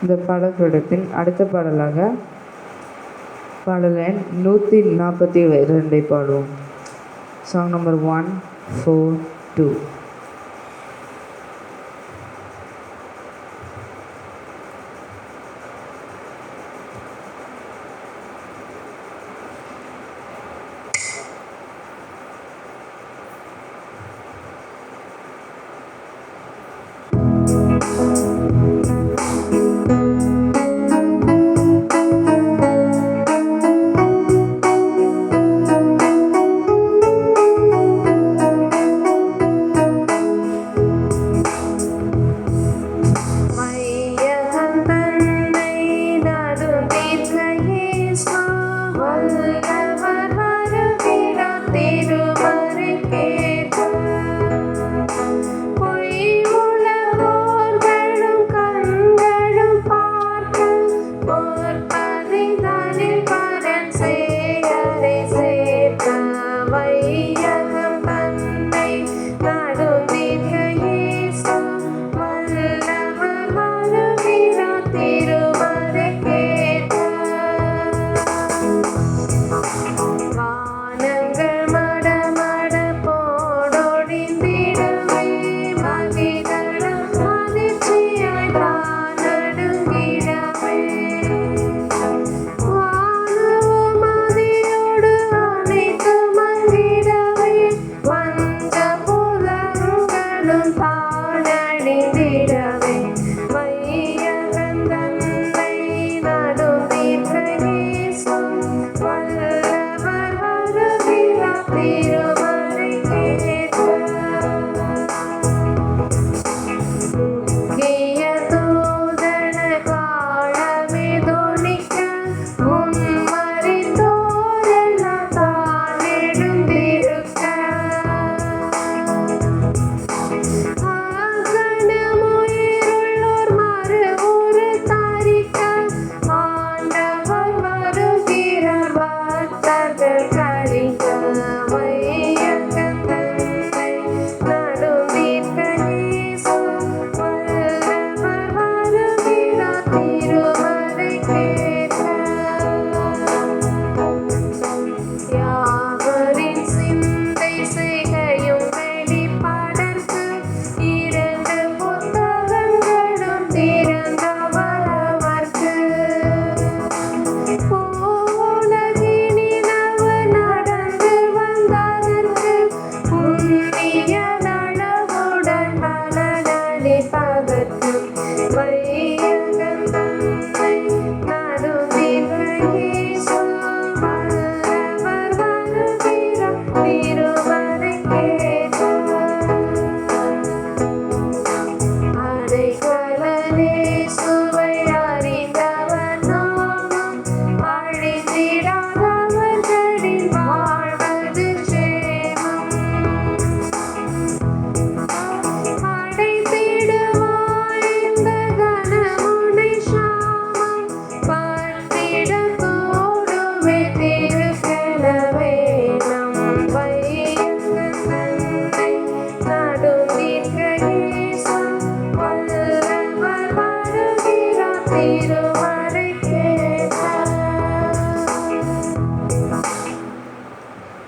இந்த பாடல்களிடத்தின் அடுத்த பாடலாக பாடல் எண் 142 பாடுவோம். Song number 142.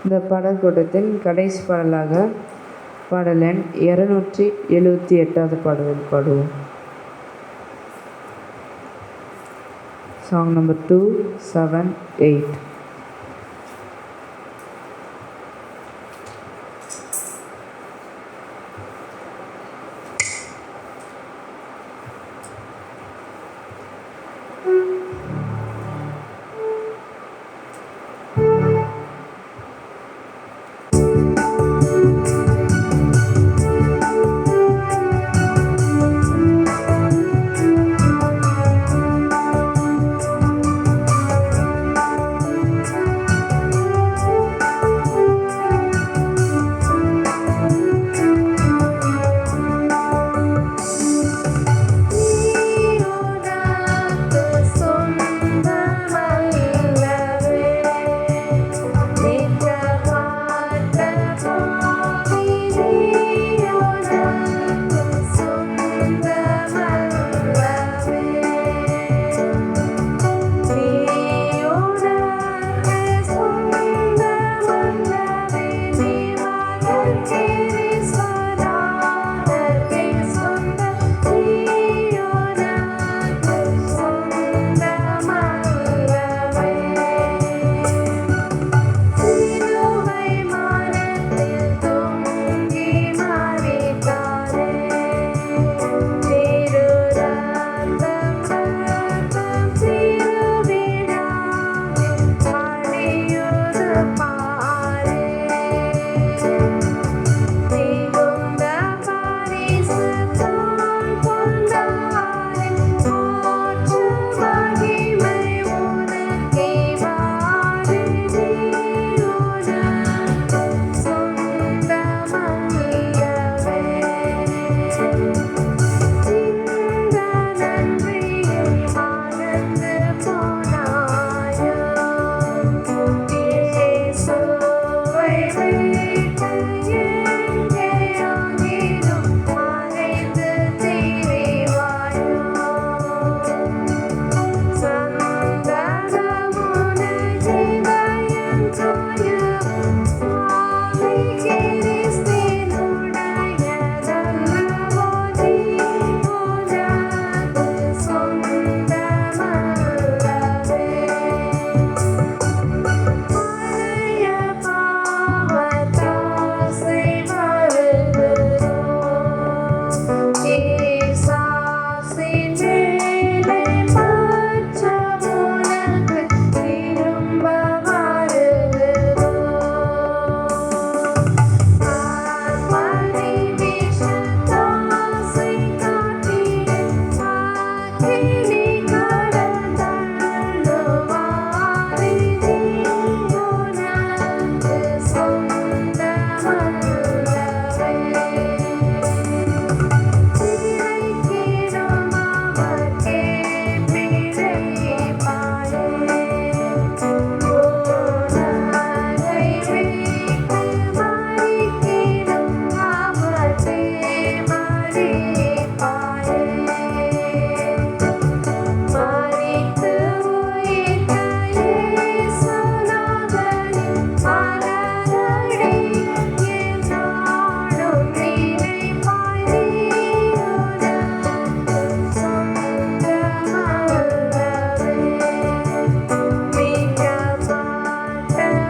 இந்த பாடல் கூட்டத்தின் கடைசி பாடலாக பாடல் எண் 278 பாடல் பாடுவோம். Song number 278.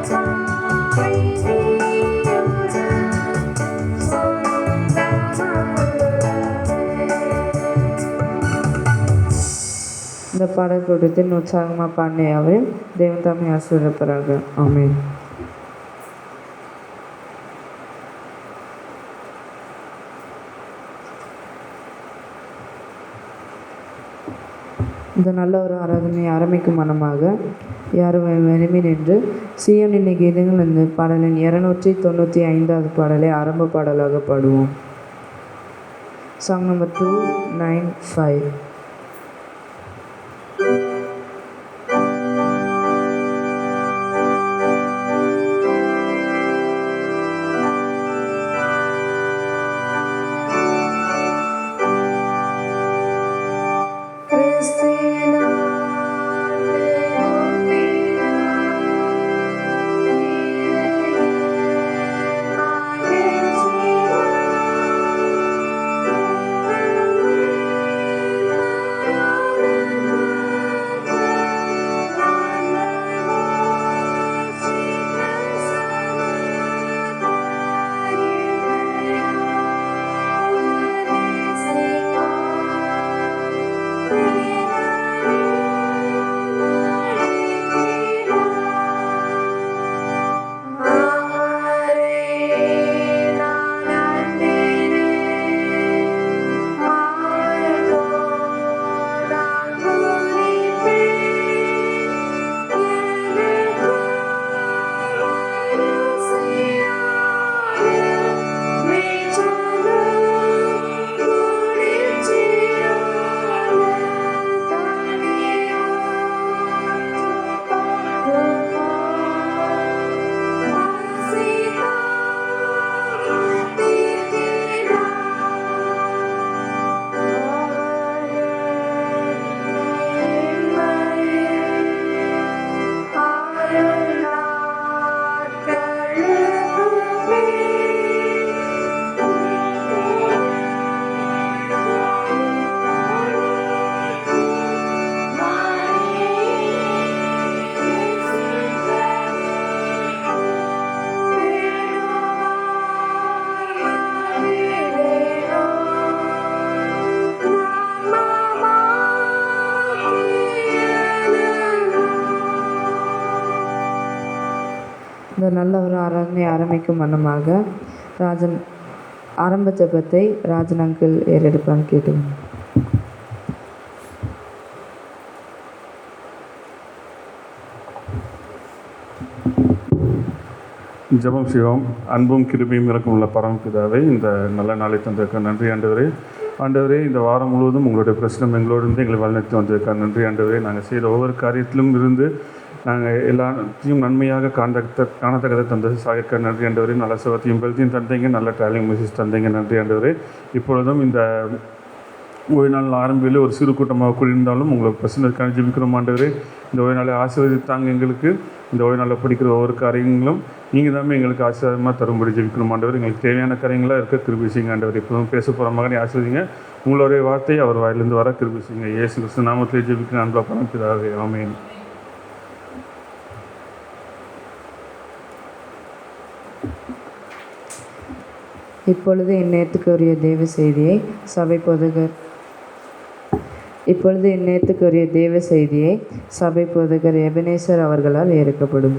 இந்த பாடக்கூட்டத்தில் உற்சாகமாக பாடின அவரையும் தேவன் தாமே ஆசீர்வதிப்பாராக. ஆமென். இந்த நல்ல ஒரு ஆராதனை ஆரம்பிக்கும் மனமாக யாரும் விரும்பி நின்று சீயோனின் கீதங்கள் இந்த பாடலின் 295வது பாடலை ஆரம்ப பாடலாக பாடுவோம். Song number 295. இந்த நல்ல ஒரு ஆராதனை ஆரம்பிக்கும் மனமாக ராஜன் ஆரம்ப ஜெபத்தை ராஜன் அங்கிள் ஏறெடுப்பான்னு கேட்டுங்க. ஜெபம் செய்வோம். அன்பும் கிருபையும் இறக்கம் உள்ள பரமபிதாவே, இந்த நல்ல நாளை தந்திருக்க நன்றி ஆண்டவரே. ஆண்டவரே, இந்த வாரம் முழுவதும் உங்களுடைய பிரச்சனை எங்களோடு இருந்து எங்களை வழிநடத்தி வந்திருக்க நன்றி ஆண்டவரே. நாங்கள் செய்கிற ஒவ்வொரு காரியத்திலும் இருந்து நாங்கள் எல்லாத்தையும் நன்மையாக காணத்தக்கதை தந்தது சாகிக்க நன்றி ஆண்டவரே. நல்ல சுகத்தையும் பெல்த்தையும் தந்தீங்க, நல்ல ட்ராவலிங் மெசேஜ் தந்தீங்க, நன்றி ஆண்டவரே. இப்பொழுதும் இந்த ஓய்வு நாள் ஆரம்பியில் ஒரு சிறு கூட்டமாக கூடியிருந்தாலும் உங்களுக்கு பிரச்சனைக்கான ஜெபிக்கிறோம் ஆண்டவரே. இந்த ஓய்வு நாளை ஆசீர்வதித்தாங்க எங்களுக்கு. இந்த ஓய்வு நாளில் படிக்கிற ஒவ்வொரு காரியங்களும் நீங்கள் தான் எங்களுக்கு ஆசீர்வாதமாக தரும்படி ஜெபிக்கணும் ஆண்டவர். எங்களுக்கு தேவையான காரியங்களாக இருக்க கிருபை செய்யுங்க ஆண்டவர். இப்போதும் பேச போகிற மகனை ஆசீர்வதிங்க. உங்களுடைய வார்த்தையை அவர் வாயிலிருந்து வர கிருபை செய்யுங்க. இயேசு கிறிஸ்து நாமத்திலே ஜெபிக்கிறேன் அன்பா பரமபிதாவே, ஆமென். இப்பொழுது இந்நேரத்துக்குரிய தேவ செய்தியை சபை போதகர் எபனேசர் அவர்களால் ஏற்கப்படும்.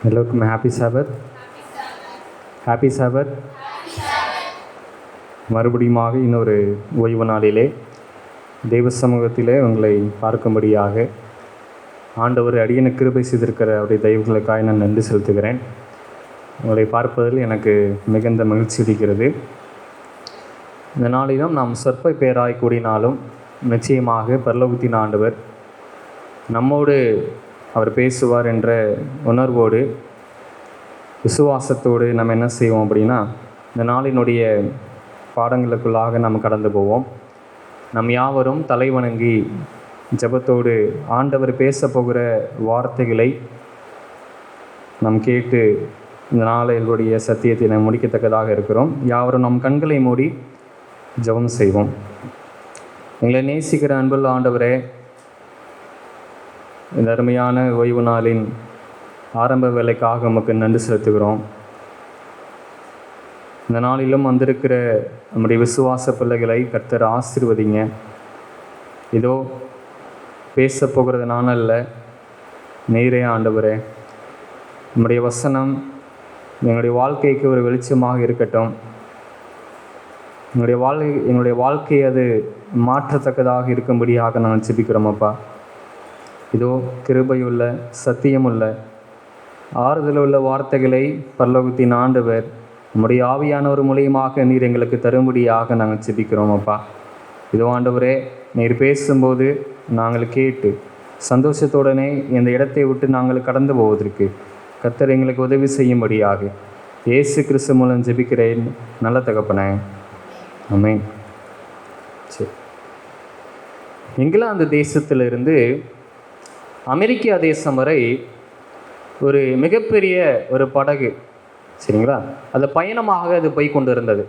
எல்லோருக்கும் ஹாப்பி சாபத். மறுபடியுமாக இன்னொரு ஓய்வு நாளிலே தெய்வ சமூகத்திலே உங்களை பார்க்கும்படியாக ஆண்டவர் அடியனுக்கு கிருபை செய்திருக்கிற அவருடைய தெய்வங்களுக்காக நான் நன்றி செலுத்துகிறேன். உங்களை பார்ப்பதில் எனக்கு மிகுந்த மகிழ்ச்சி இருக்கிறது. இந்த நாளிலும் நாம் சொற்ப பேராய் கூடினாலும் நிச்சயமாக பரலோகத்தின் ஆண்டவர் நம்மோடு அவர் பேசுவார் என்ற உணர்வோடு விசுவாசத்தோடு நம்ம என்ன செய்வோம் அப்படின்னா, இந்த நாளினுடைய பாடங்களுக்குள்ளாக நாம் கடந்து போவோம். நம் யாவரும் தலைவணங்கி ஜெபத்தோடு ஆண்டவர் பேச போகிற வார்த்தைகளை நாம் கேட்டு இந்த நாளினுடைய சத்தியத்தை நாம் முடிக்கத்தக்கதாக இருக்கிறோம். யாவரும் நம் கண்களை மூடி ஜெபம் செய்வோம். எங்களை நேசிக்கிற அன்புள்ள ஆண்டவரே, இந்த அருமையான ஓய்வு நாளின் ஆரம்ப வேலைக்காக நமக்கு நன்றி செலுத்துகிறோம். இந்த நாளிலும் வந்திருக்கிற நம்முடைய விசுவாச பிள்ளைகளை கர்த்தர் ஆசீர்வதிங்க. இதோ பேச போகிறது நான் அல்ல, நீரே ஆண்டவரே. நம்முடைய வசனம் எங்களுடைய வாழ்க்கைக்கு ஒரு வெளிச்சமாக இருக்கட்டும். எங்களுடைய வாழ்க்கை அது மாற்றத்தக்கதாக இருக்கும்படியாக நாங்கள் ஜெபிக்கிறோம் அப்பா. இதோ கிருபையுள்ள சத்தியமுள்ள ஆறுதலுள்ள வார்த்தைகளை பரலோகத்தின் ஆண்டவர் நம்முடைய ஆவியானவர் மூலியமாக நீர் எங்களுக்கு தரும்படியாக நாங்கள் ஜெபிக்கிறோம் அப்பா. இதோ ஆண்டவரே, நீர் பேசும்போது நாங்கள் கேட்டு சந்தோஷத்துடனே இந்த இடத்தை விட்டு நாங்கள் கடந்து போவதற்கு கர்த்தர் எங்களுக்கு உதவி செய்யும்படியாக இயேசு கிறிஸ்து மூலம் ஜெபிக்கிறேன் நல்ல தகப்பனே, ஆமென். சரி, இங்கிலாந்து தேசத்திலிருந்து அமெரிக்கா தேசம் வரை ஒரு மிகப்பெரிய ஒரு படகு, சரிங்களா, அது பயணமாக அது போய்கொண்டு இருந்தது.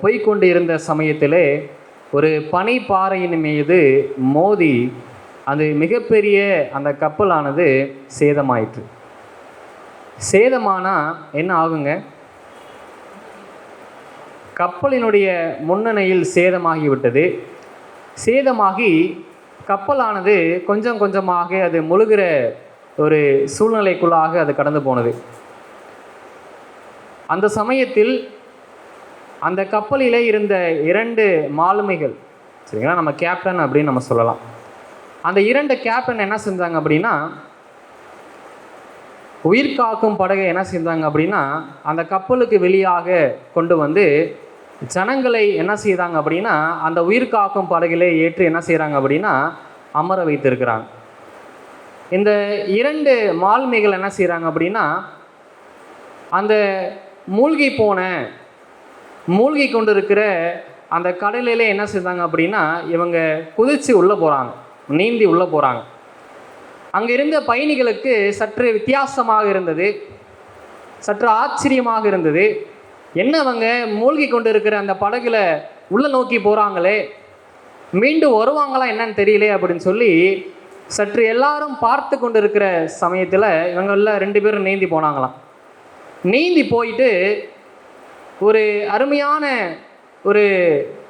போய்கொண்டு இருந்த சமயத்திலே ஒரு பனிப்பாறையின் மீது மோதி அது மிகப்பெரிய அந்த கப்பலானது சேதமாயிற்று. சேதமானால் என்ன ஆகுங்க? கப்பலினுடைய முன்னணியில் சேதமாகிவிட்டது. சேதமாகி கப்பலானது கொஞ்சம் கொஞ்சமாக அது முழுகிற ஒரு சூழ்நிலைக்குள்ளாக அது கடந்து போனது. அந்த சமயத்தில் அந்த கப்பலிலே இருந்த 2 மாலுமிகள், சரிங்களா, நம்ம கேப்டன் அப்படின்னு நம்ம சொல்லலாம். அந்த 2 கேப்டன் என்ன செஞ்சாங்க அப்படின்னா, உயிர் காக்கும் படகை என்ன செஞ்சாங்க அப்படின்னா, அந்த கப்பலுக்கு வெளியாக கொண்டு வந்து ஜனங்களை என்ன செய்தாங்க அப்படின்னா, அந்த உயிர் காக்கும் படகிலே ஏற்றி என்ன செய்கிறாங்க அப்படின்னா அமர வைத்திருக்கிறாங்க. இந்த 2 மாலுமிகள் என்ன செய்கிறாங்க அப்படின்னா, அந்த மூழ்கி கொண்டு இருக்கிற அந்த கடலிலே என்ன செய்தாங்க அப்படின்னா, இவங்க குதித்து உள்ளே போகிறாங்க, நீந்தி உள்ளே போகிறாங்க. அங்கே இருந்த பயணிகளுக்கு சற்று வித்தியாசமாக இருந்தது, சற்று ஆச்சரியமாக இருந்தது. என்ன அவங்க மூழ்கி கொண்டு இருக்கிற அந்த படகுல உள்ளே நோக்கி போகிறாங்களே, மீண்டும் வருவாங்களா என்னன்னு தெரியலே அப்படின்னு சொல்லி சற்று எல்லாரும் பார்த்து கொண்டு இருக்கிற சமயத்தில் இவங்களில் 2 பேரும் நீந்தி போனாங்களாம். நீந்தி போயிட்டு ஒரு அருமையான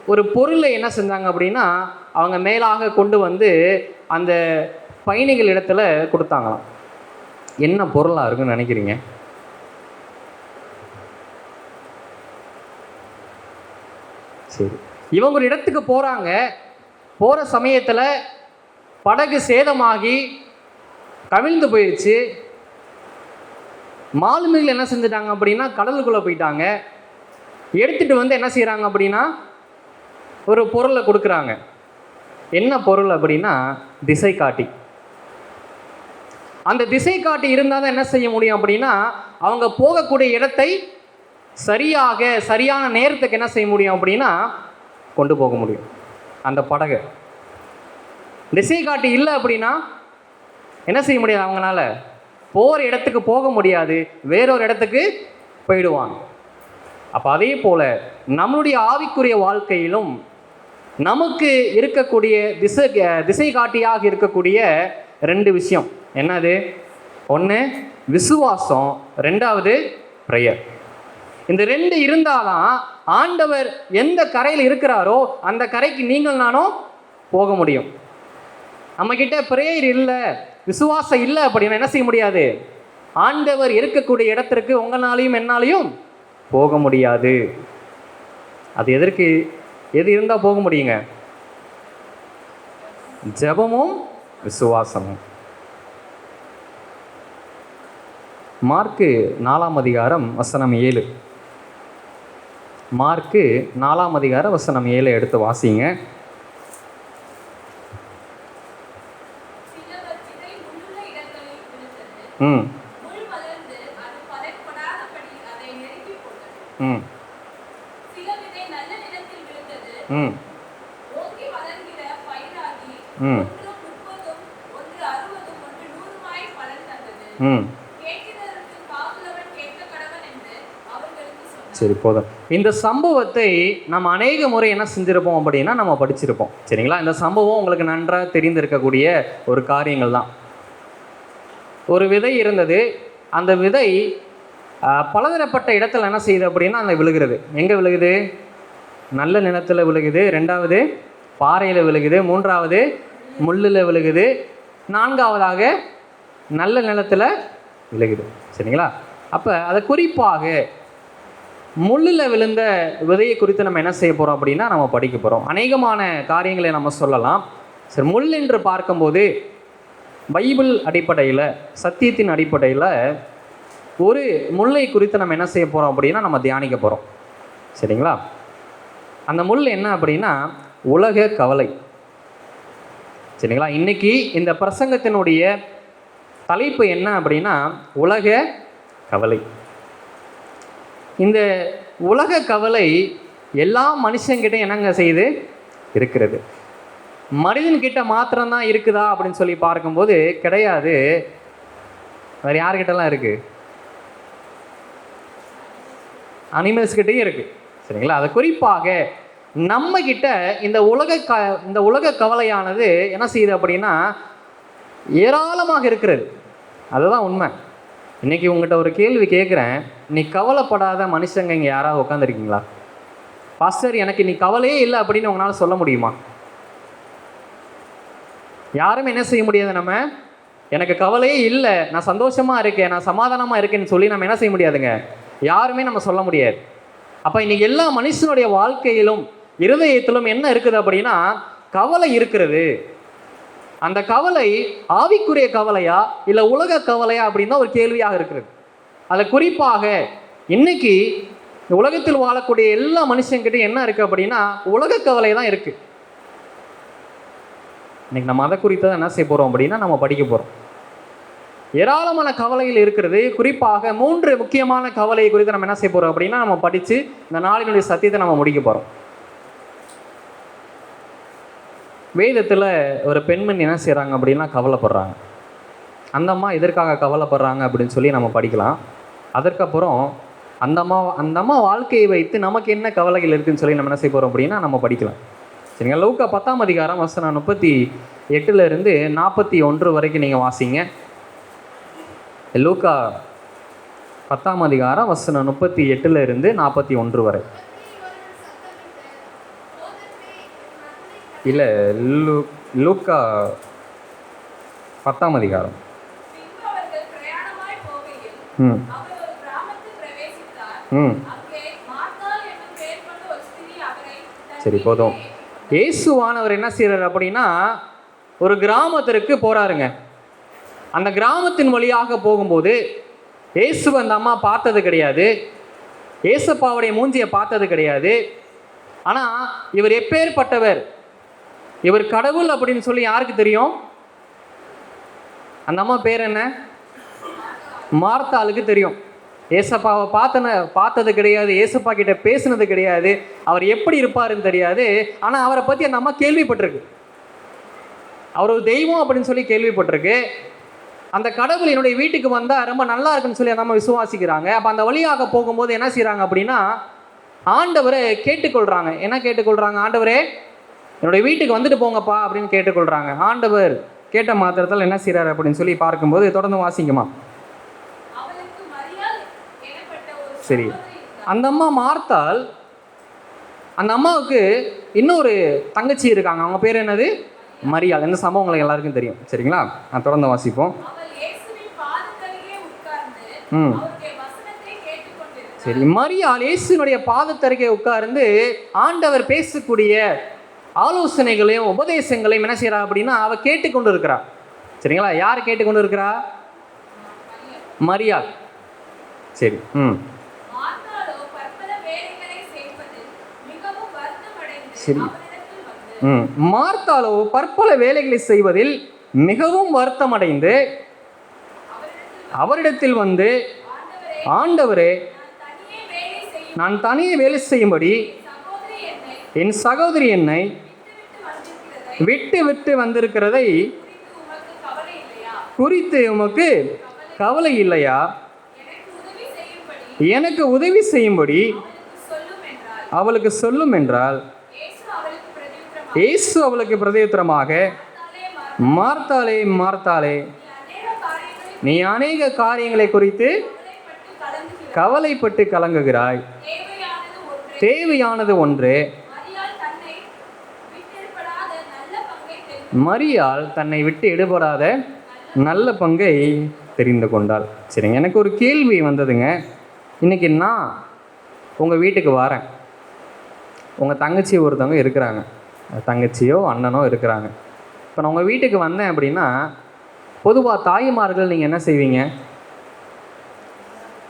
ஒரு பொருளை என்ன செஞ்சாங்க அப்படின்னா, அவங்க மேலாக கொண்டு வந்து அந்த பயணிகள் இடத்துல கொடுத்தாங்களாம். என்ன பொருளாக இருக்குன்னு நினைக்கிறீங்க? சரி, இவங்க ஒரு இடத்துக்கு போகிறாங்க. போகிற சமயத்தில் படகு சேதமாகி கவிழ்ந்து போயிடுச்சு. மாலுமிகள் என்ன செஞ்சுட்டாங்க அப்படின்னா கடலுக்குள்ளே போயிட்டாங்க. எடுத்துகிட்டு வந்து என்ன செய்கிறாங்க அப்படின்னா ஒரு பொருளை கொடுக்குறாங்க. என்ன பொருள் அப்படின்னா திசை காட்டி. அந்த திசை காட்டி இருந்தால் தான் என்ன செய்ய முடியும் அப்படின்னா, அவங்க போகக்கூடிய இடத்தை சரியான நேரத்துக்கு என்ன செய்ய முடியும் அப்படின்னா கொண்டு போக முடியும். அந்த படகு திசை காட்டி இல்லை அப்படின்னா என்ன செய்ய முடியாது, அவங்களால போகிற இடத்துக்கு போக முடியாது, வேறொரு இடத்துக்கு போயிடுவாங்க. அப்போ அதே போல் நம்மளுடைய ஆவிக்குரிய வாழ்க்கையிலும் நமக்கு இருக்கக்கூடிய திசை காட்டியாக இருக்கக்கூடிய 2 விஷயம். என்னது? ஒன்று விசுவாசம், 2வது ப்ரேயர். இந்த 2 இருந்தால்தான் ஆண்டவர் எந்த கரையில் இருக்கிறாரோ அந்த கரைக்கு நீங்கள் நானும் போக முடியும். நம்மக்கிட்ட ப்ரேயர் இல்லை, விசுவாசம் இல்லை அப்படின்னா என்ன செய்ய முடியாது, ஆண்டவர் இருக்கக்கூடிய இடத்திற்கு உங்களாலையும் என்னாலையும் போக முடியாது. அது எது இருந்தால் போக முடியுங்க? ஜெபமும் விசுவாசமும். மார்க்கு 4 அதிகாரம் வசனம் 7. மார்க்கு 4ஆம் அதிகாரம் வசனம் 7 எடுத்து வாசிங்க. ம் ம் ம் ம் ம் சரி, போதும். இந்த சம்பவத்தை நம்ம அநேக முறை என்ன செஞ்சுருப்போம் அப்படின்னா நம்ம படிச்சிருப்போம். சரிங்களா? இந்த சம்பவம் உங்களுக்கு நன்றாக தெரிந்திருக்கக்கூடிய ஒரு காரியங்கள் தான். ஒரு விதை இருந்தது. அந்த விதை பலதரப்பட்ட இடத்துல என்ன செய்யுது அப்படின்னா அந்த விழுகிறது. எங்கே விழுகுது? நல்ல நிலத்தில் விழுகுது, 2வது பாறையில் விழுகுது, 3வது முள்ளில் விழுகுது, 4வதாக நல்ல நிலத்தில் விழுகுது. சரிங்களா? அப்போ அதை குறிப்பாக முள்ளில் விழுந்த விதையை குறித்து நம்ம என்ன செய்ய போகிறோம் அப்படின்னா நம்ம படிக்க போகிறோம். அநேகமான காரியங்களை நம்ம சொல்லலாம். சரி, முள் என்று பார்க்கும்போது பைபிள் அடிப்படையில், சத்தியத்தின் அடிப்படையில் ஒரு முல்லை குறித்து நம்ம என்ன செய்ய போகிறோம் அப்படின்னா நம்ம தியானிக்க போகிறோம். சரிங்களா? அந்த முள் என்ன அப்படின்னா உலக கவலை. சரிங்களா? இன்றைக்கி இந்த பிரசங்கத்தினுடைய தலைப்பு என்ன அப்படின்னா உலக கவலை. இந்த உலக கவலை எல்லா மனுஷங்கிட்ட என்னங்க செய்யுது? இருக்கிறது. மனிதன்கிட்ட மாத்திரம்தான் இருக்குதா அப்படின்னு சொல்லி பார்க்கும்போது கிடையாது. வேறு யார்கிட்டலாம் இருக்குது? அனிமல்ஸ்கிட்டையும் இருக்குது. சரிங்களா? அது குறிப்பாக நம்மக்கிட்ட இந்த உலக கவலையானது என்ன செய்யுது அப்படின்னா ஏராளமாக இருக்கிறது. அதுதான் உண்மை. இன்றைக்கி உங்கள்கிட்ட ஒரு கேள்வி கேட்குறேன். நீ கவலைப்படாத மனுஷங்க இங்கே யாராவது உட்காந்துருக்கீங்களா? பாஸ்டர், எனக்கு நீ கவலையே இல்லை அப்படின்னு உங்களால் சொல்ல முடியுமா? யாருமே என்ன செய்ய முடியாது. நம்ம எனக்கு கவலையே இல்லை, நான் சந்தோஷமாக இருக்கேன், நான் சமாதானமாக இருக்கேன்னு சொல்லி நம்ம என்ன செய்ய முடியாதுங்க. யாருமே நம்ம சொல்ல முடியாது. அப்போ இன்றைக்கி எல்லா மனுஷனுடைய வாழ்க்கையிலும் இருதயத்திலும் என்ன இருக்குது அப்படின்னா கவலை இருக்கிறது. அந்த கவலை ஆவிக்குரிய கவலையா இல்லை உலக கவலையா அப்படின்னு ஒரு கேள்வியாக இருக்கிறது. அதில் குறிப்பாக இன்னைக்கு உலகத்தில் வாழக்கூடிய எல்லா மனுஷங்கிட்ட என்ன இருக்குது அப்படின்னா உலக கவலை தான் இருக்குது. இன்னைக்கு நம்ம அதை குறித்து தான் என்ன செய்ய போகிறோம் அப்படின்னா நம்ம படிக்க போகிறோம். ஏராளமான கவலைகள் இருக்கிறது. குறிப்பாக 3 முக்கியமான கவலை குறித்து நம்ம என்ன செய்ய போகிறோம் அப்படின்னா நம்ம படித்து இந்த நாளினுடைய சத்தியத்தை நம்ம முடிக்க போகிறோம். வேதத்தில் ஒரு பெண்மணி என்ன செய்கிறாங்க அப்படின்னா கவலைப்படுறாங்க. அந்த அம்மா எதற்காக கவலைப்படுறாங்க அப்படின்னு சொல்லி நம்ம படிக்கலாம். அதற்கப்புறம் அந்த அம்மா வாழ்க்கையை வைத்து நமக்கு என்ன கவலைகள் இருக்குதுன்னு சொல்லி நம்ம என்ன செய்ய போகிறோம் அப்படின்னா நம்ம படிக்கலாம். சரிங்க? லூக்கா 10ஆம் அதிகாரம் வசனம் 38 41 வரைக்கும் நீங்கள் வாசிங்க. லூக்கா 10ஆம் அதிகாரம் வசனம் 38 41 வரை. இல்லை, லூக்கா 10ஆம் அதிகாரம். ம் ம் சரி, போதும். இயேசுவானவர் என்ன செய்கிறார் அப்படின்னா ஒரு கிராமத்திற்கு போகிறாருங்க. அந்த கிராமத்தின் வழியாக போகும்போது இயேசு அந்த அம்மா பார்த்தது கிடையாது, இயேசப்பாவுடைய மூஞ்சியை பார்த்தது கிடையாது. ஆனால் இவர் எப்பேற்பட்டவர், இவர் கடவுள் அப்படின்னு சொல்லி யாருக்கு தெரியும்? அந்த அம்மா பேர் என்ன? மார்த்தாளுக்கு தெரியும். ஏசப்பாவை பார்த்தது கிடையாது, ஏசப்பா கிட்ட பேசுனது கிடையாது, அவர் எப்படி இருப்பாருன்னு தெரியாது. ஆனால் அவரை பற்றி அந்த அம்மா கேள்விப்பட்டிருக்கு. அவர் ஒரு தெய்வம் அப்படின்னு சொல்லி கேள்விப்பட்டிருக்கு. அந்த கடவுள் என்னுடைய வீட்டுக்கு வந்தால் ரொம்ப நல்லா இருக்குன்னு சொல்லி அந்த அம்மா விசுவாசிக்கிறாங்க. அப்போ அந்த வழியாக போகும்போது என்ன செய்கிறாங்க அப்படின்னா ஆண்டவரை கேட்டுக்கொள்கிறாங்க. என்ன கேட்டுக்கொள்கிறாங்க? ஆண்டவரே என்னுடைய வீட்டுக்கு வந்துட்டு போங்கப்பா அப்படின்னு கேட்டுக்கொள்கிறாங்க. ஆண்டவர் கேட்ட மாத்திரத்தில் என்ன செய்கிறார் அப்படின்னு சொல்லி பார்க்கும்போது தொடர்ந்து வாசிக்குமா. சரி, அந்த அம்மா மார்த்தாள், அந்த அம்மாவுக்கு இன்னொரு தங்கச்சி இருக்காங்க. அவங்க பேர் என்னது? மரியாள். இந்த சம்பவம் உங்களுக்கு எல்லாருக்கும் தெரியும். சரிங்களா? நான் தொடர்ந்து வாசிப்போம். ம் சரி, மரியாள் இயேசுனுடைய பாதத்தருகே உட்கார்ந்து ஆண்டவர் பேசக்கூடிய ஆலோசனைகளையும் உபதேசங்களையும் என்ன செய்கிறா அப்படின்னா அவள் கேட்டுக்கொண்டு இருக்கிறா. சரிங்களா? யார் கேட்டுக்கொண்டு இருக்கிறா? மரியாள். சரி. ம் சரி. மார்த்தாளோ பற்பல வேலைகளை செய்வதில் மிகவும் வருத்தமடைந்து அவரிடத்தில் வந்து, ஆண்டவரே, நான் தனியே வேலை செய்யும்படி என் சகோதரி என்னை விட்டு விட்டு வந்திருக்கிறதை குறித்து உமக்கு கவலை இல்லையா? எனக்கு உதவி செய்யும்படி அவளுக்கு சொல்லும் என்றால், இயேசு அவளுக்கு பிரதியுத்தரமாக, மார்த்தாளே, மார்த்தாளே, நீ அநேக காரியங்களை குறித்து கவலைப்பட்டு கலங்குகிறாய், தேவையானது ஒன்றே. மரியாள் தன்னை விட்டு எடுபடாத நல்ல பங்கை தெரிந்து கொண்டாள். சரிங்க, எனக்கு ஒரு கேள்வி வந்ததுங்க. இன்றைக்கி நான் உங்கள் வீட்டுக்கு வரேன். உங்கள் தங்கச்சி ஒருத்தவங்க இருக்கிறாங்க, தங்கச்சியோ அண்ணனோ இருக்கிறாங்க. இப்போ நான் உங்கள் வீட்டுக்கு வந்தேன் அப்படின்னா, பொதுவாக தாய்மார்கள் நீங்கள் என்ன செய்வீங்க?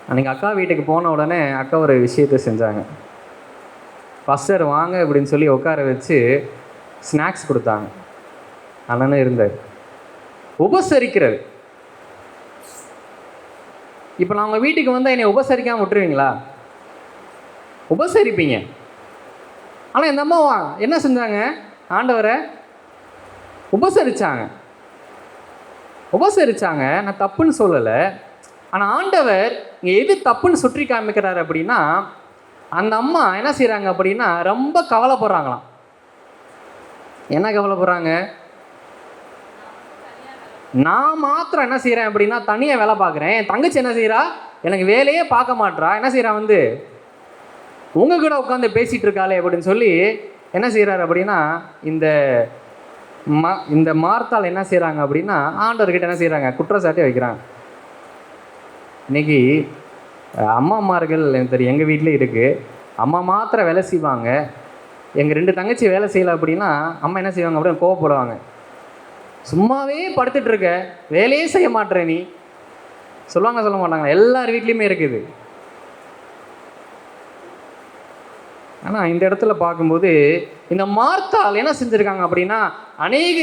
அன்றைக்கி அக்கா வீட்டுக்கு போன உடனே அக்கா ஒரு விஷயத்தை செஞ்சாங்க. ஃபஸ்டர் வாங்க அப்படின்னு சொல்லி உட்கார வச்சு ஸ்நாக்ஸ் கொடுத்தாங்க. அண்ணனும் இருந்தார். உபசரிக்கிறது. இப்போ நான் உங்கள் வீட்டுக்கு வந்தால் என்னை உபசரிக்காமல் விட்டுருவீங்களா? உபசரிப்பீங்க. ஆனால் இந்த அம்மா என்ன செஞ்சாங்க? ஆண்டவரை உபசரித்தாங்க. நான் தப்புன்னு சொல்லலை. ஆனால் ஆண்டவர் இங்கே எது தப்புன்னு சுற்றி காமிக்கிறாரு அப்படின்னா, அந்த அம்மா என்ன செய்கிறாங்க அப்படின்னா ரொம்ப கவலைப்படுறாங்களாம். என்ன கவலைப்படுறாங்க? நான் மாத்திரம் என்ன செய்கிறேன் அப்படின்னா தனியாக வேலை பார்க்குறேன், என் தங்கச்சி என்ன செய்கிறா, எனக்கு வேலையே பார்க்க மாட்றா, என்ன செய்கிறா, வந்து உங்கள் கூட உட்காந்து பேசிகிட்டு இருக்காளே அப்படின்னு சொல்லி என்ன செய்கிறாரு அப்படின்னா இந்த மார்த்தாள் என்ன செய்கிறாங்க அப்படின்னா ஆண்டவர்கிட்ட என்ன செய்கிறாங்க, குற்றச்சாட்டை வைக்கிறாங்க. இன்றைக்கி அம்மாமார்கள் எனக்கு தெரியும், எங்கள் வீட்டிலே இருக்குது. அம்மா மாத்திரம் வேலை செய்வாங்க, எங்கள் 2 தங்கச்சி வேலை செய்யலை அப்படின்னா அம்மா என்ன செய்வாங்க அப்படின்னு கோவப்படுவாங்க. சும்மாவே படுத்துட்டு இருக்க, வேலையே செய்ய மாட்டேற நீ சொல்லுவாங்க, சொல்ல மாட்டாங்க. எல்லார் வீட்லேயுமே இருக்குது. ஆனால் இந்த இடத்துல பார்க்கும்போது இந்த மார்த்தாள் என்ன செஞ்சுருக்காங்க அப்படின்னா அநேக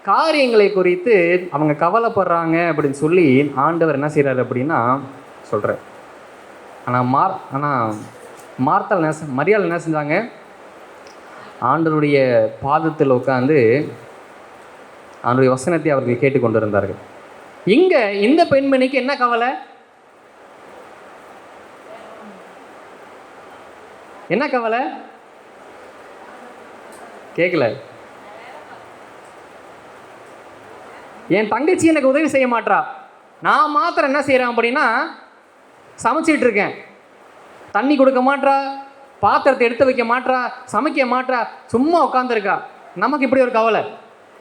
காரியங்களை குறித்து அவங்க கவலைப்படுறாங்க அப்படின்னு சொல்லி ஆண்டவர் என்ன செய்கிறார் அப்படின்னா சொல்கிறார். ஆனால் மார்த்தாள் மரியாள் என்ன செஞ்சாங்க? ஆண்டவருடைய பாதத்தில் உட்காந்து அவருடைய வசனத்தை அவர்கள் கேட்டுக்கொண்டு இருந்தார்கள். இங்கே இந்த பெண்மணிக்கு என்ன கவலை? என்ன கவலை? கேட்கல. என் தங்கச்சி எனக்கு உதவி செய்ய மாட்டா, நான் மாத்திரம் என்ன செய்கிறேன் அப்படின்னா சமைச்சிட்டு இருக்கேன், தண்ணி கொடுக்க மாட்டா, பாத்திரத்தை எடுத்து வைக்க மாட்டா, சமைக்க மாட்டா, சும்மா உட்காந்துருக்கா. நமக்கு இப்படி ஒரு கவலை.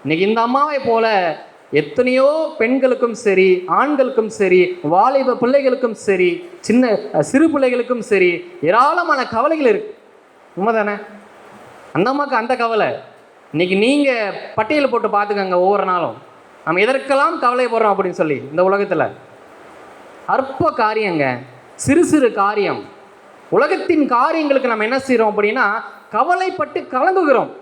இன்னைக்கு இந்த அம்மாவை போல எத்தனையோ பெண்களுக்கும் சரி, ஆண்களுக்கும் சரி, வாலிப பிள்ளைகளுக்கும் சரி, சிறு பிள்ளைகளுக்கும் சரி ஏராளமான கவலைகள் இருக்கு. உண்மைதானே? அந்த அம்மாவுக்கு அந்த கவலை. இன்னைக்கு நீங்கள் பட்டியல் போட்டு பார்த்துக்கங்க, ஒவ்வொரு நாளும் நம்ம எதற்கெல்லாம் கவலைப்படுறோம் அப்படின்னு சொல்லி. இந்த உலகத்தில் அற்ப காரியங்க, சிறு சிறு காரியம், உலகத்தின் காரியங்களுக்கு நம்ம என்ன செய்கிறோம் அப்படின்னா கவலைப்பட்டு கலங்குகிறோம்,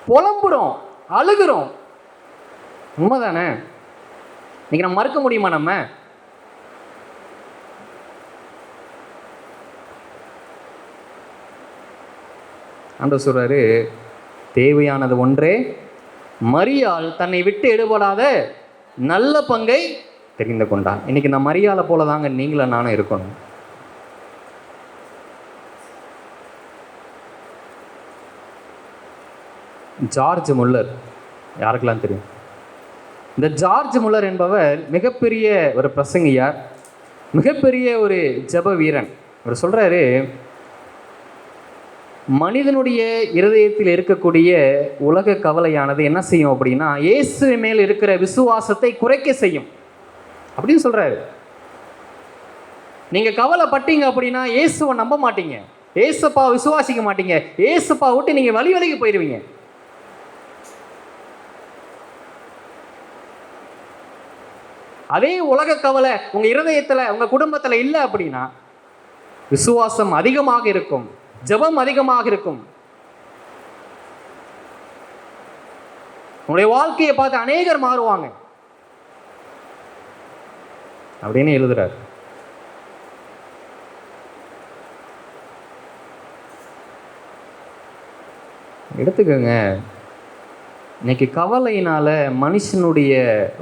புலம்புறோம், அழுகிறோம். உண்மைதானே? இன்னைக்கு நம்ம மறுக்க முடியுமா? நம்ம ஆண்டவர் சொல்றாரு, தேவையானது ஒன்றே. மரியாள் தன்னை விட்டு எடுபடாத நல்ல பங்கை தெரிந்து கொண்டான். இன்னைக்கு இந்த மரியாளை போல தாங்க நீங்களும் நானும் இருக்கணும். ஜார்ஜ் முல்லர் யாருக்கெல்லாம் தெரியும்? இந்த ஜார்ஜ் முல்லர் என்பவர் மிகப்பெரிய ஒரு பிரசங்கியார், மிகப்பெரிய ஒரு ஜெப வீரன். அவர் சொல்கிறாரு, மனிதனுடைய இருதயத்தில் இருக்கக்கூடிய உலக கவலையானது என்ன செய்யும் அப்படின்னா இயேசு மேல் இருக்கிற விசுவாசத்தை குறைக்க செய்யும் அப்படின்னு சொல்கிறாரு. நீங்கள் கவலைப்பட்டீங்க அப்படின்னா இயேசுவை நம்ப மாட்டீங்க, இயேசுப்பா விசுவாசிக்க மாட்டீங்க, இயேசுப்பா விட்டு நீங்கள் வழி போயிடுவீங்க. அதே உலக கவலை உங்கள் இருதயத்தில் உங்கள் குடும்பத்தில் இல்லை அப்படின்னா விசுவாசம் அதிகமாக இருக்கும், ஜெபம் அதிகமாக இருக்கும். உங்களுடைய வாழ்க்கையை பார்த்து அநேகர் மாறுவாங்க அப்படின்னு எழுதுறார். எடுத்துக்கோங்க, இன்னைக்கு கவலையினால மனுஷனுடைய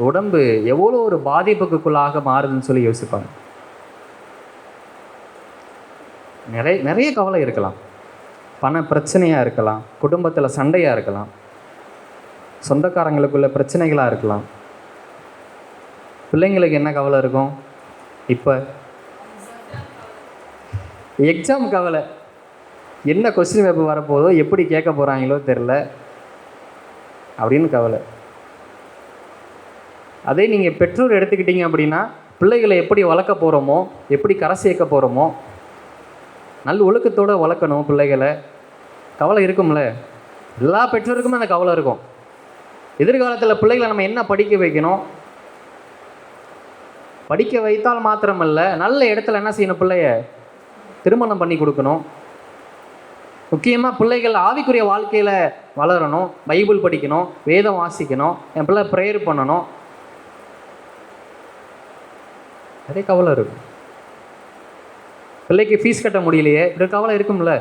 உடம்பு எவ்வளோ ஒரு பாதிப்புக்குள்ளாக மாறுதுன்னு சொல்லி யோசிப்பாங்க. நிறைய கவலை இருக்கலாம். பண பிரச்சனையாக இருக்கலாம், குடும்பத்தில் சண்டையாக இருக்கலாம், சொந்தக்காரங்களுக்குள்ள பிரச்சனைகளாக இருக்கலாம். பிள்ளைங்களுக்கு என்ன கவலை இருக்கும்? இப்போ எக்ஸாம் கவலை, என்ன கொஸ்டின் பேப்பர் வரப்போதோ, எப்படி கேட்க போகிறாங்களோ தெரில அப்படின்னு கவலை. அதே நீங்கள் பெற்றோர் எடுத்துக்கிட்டீங்க அப்படின்னா, பிள்ளைகளை எப்படி வளர்க்க போகிறோமோ, எப்படி கரை சேர்க்க போகிறோமோ, நல்ல ஒழுக்கத்தோடு வளர்க்கணும் பிள்ளைகளை, கவலை இருக்கும்ல. எல்லா பெற்றோருக்குமே அந்த கவலை இருக்கும். எதிர்காலத்தில் பிள்ளைகளை நம்ம என்ன படிக்க வைக்கணும், படிக்க வைத்தால் மாத்திரமல்ல, நல்ல இடத்துல என்ன செய்யணும், பிள்ளைய திருமணம் பண்ணி கொடுக்கணும். முக்கியமாக பிள்ளைகள் ஆவிக்குரிய வாழ்க்கையில் வளரணும், பைபிள் படிக்கணும், வேதம் வாசிக்கணும், என் பிள்ளை ப்ரேயர் பண்ணணும். நிறைய கவலை இருக்கும். பிள்ளைக்கு ஃபீஸ் கட்ட முடியலையே, இப்படி கவலை இருக்கும்ல.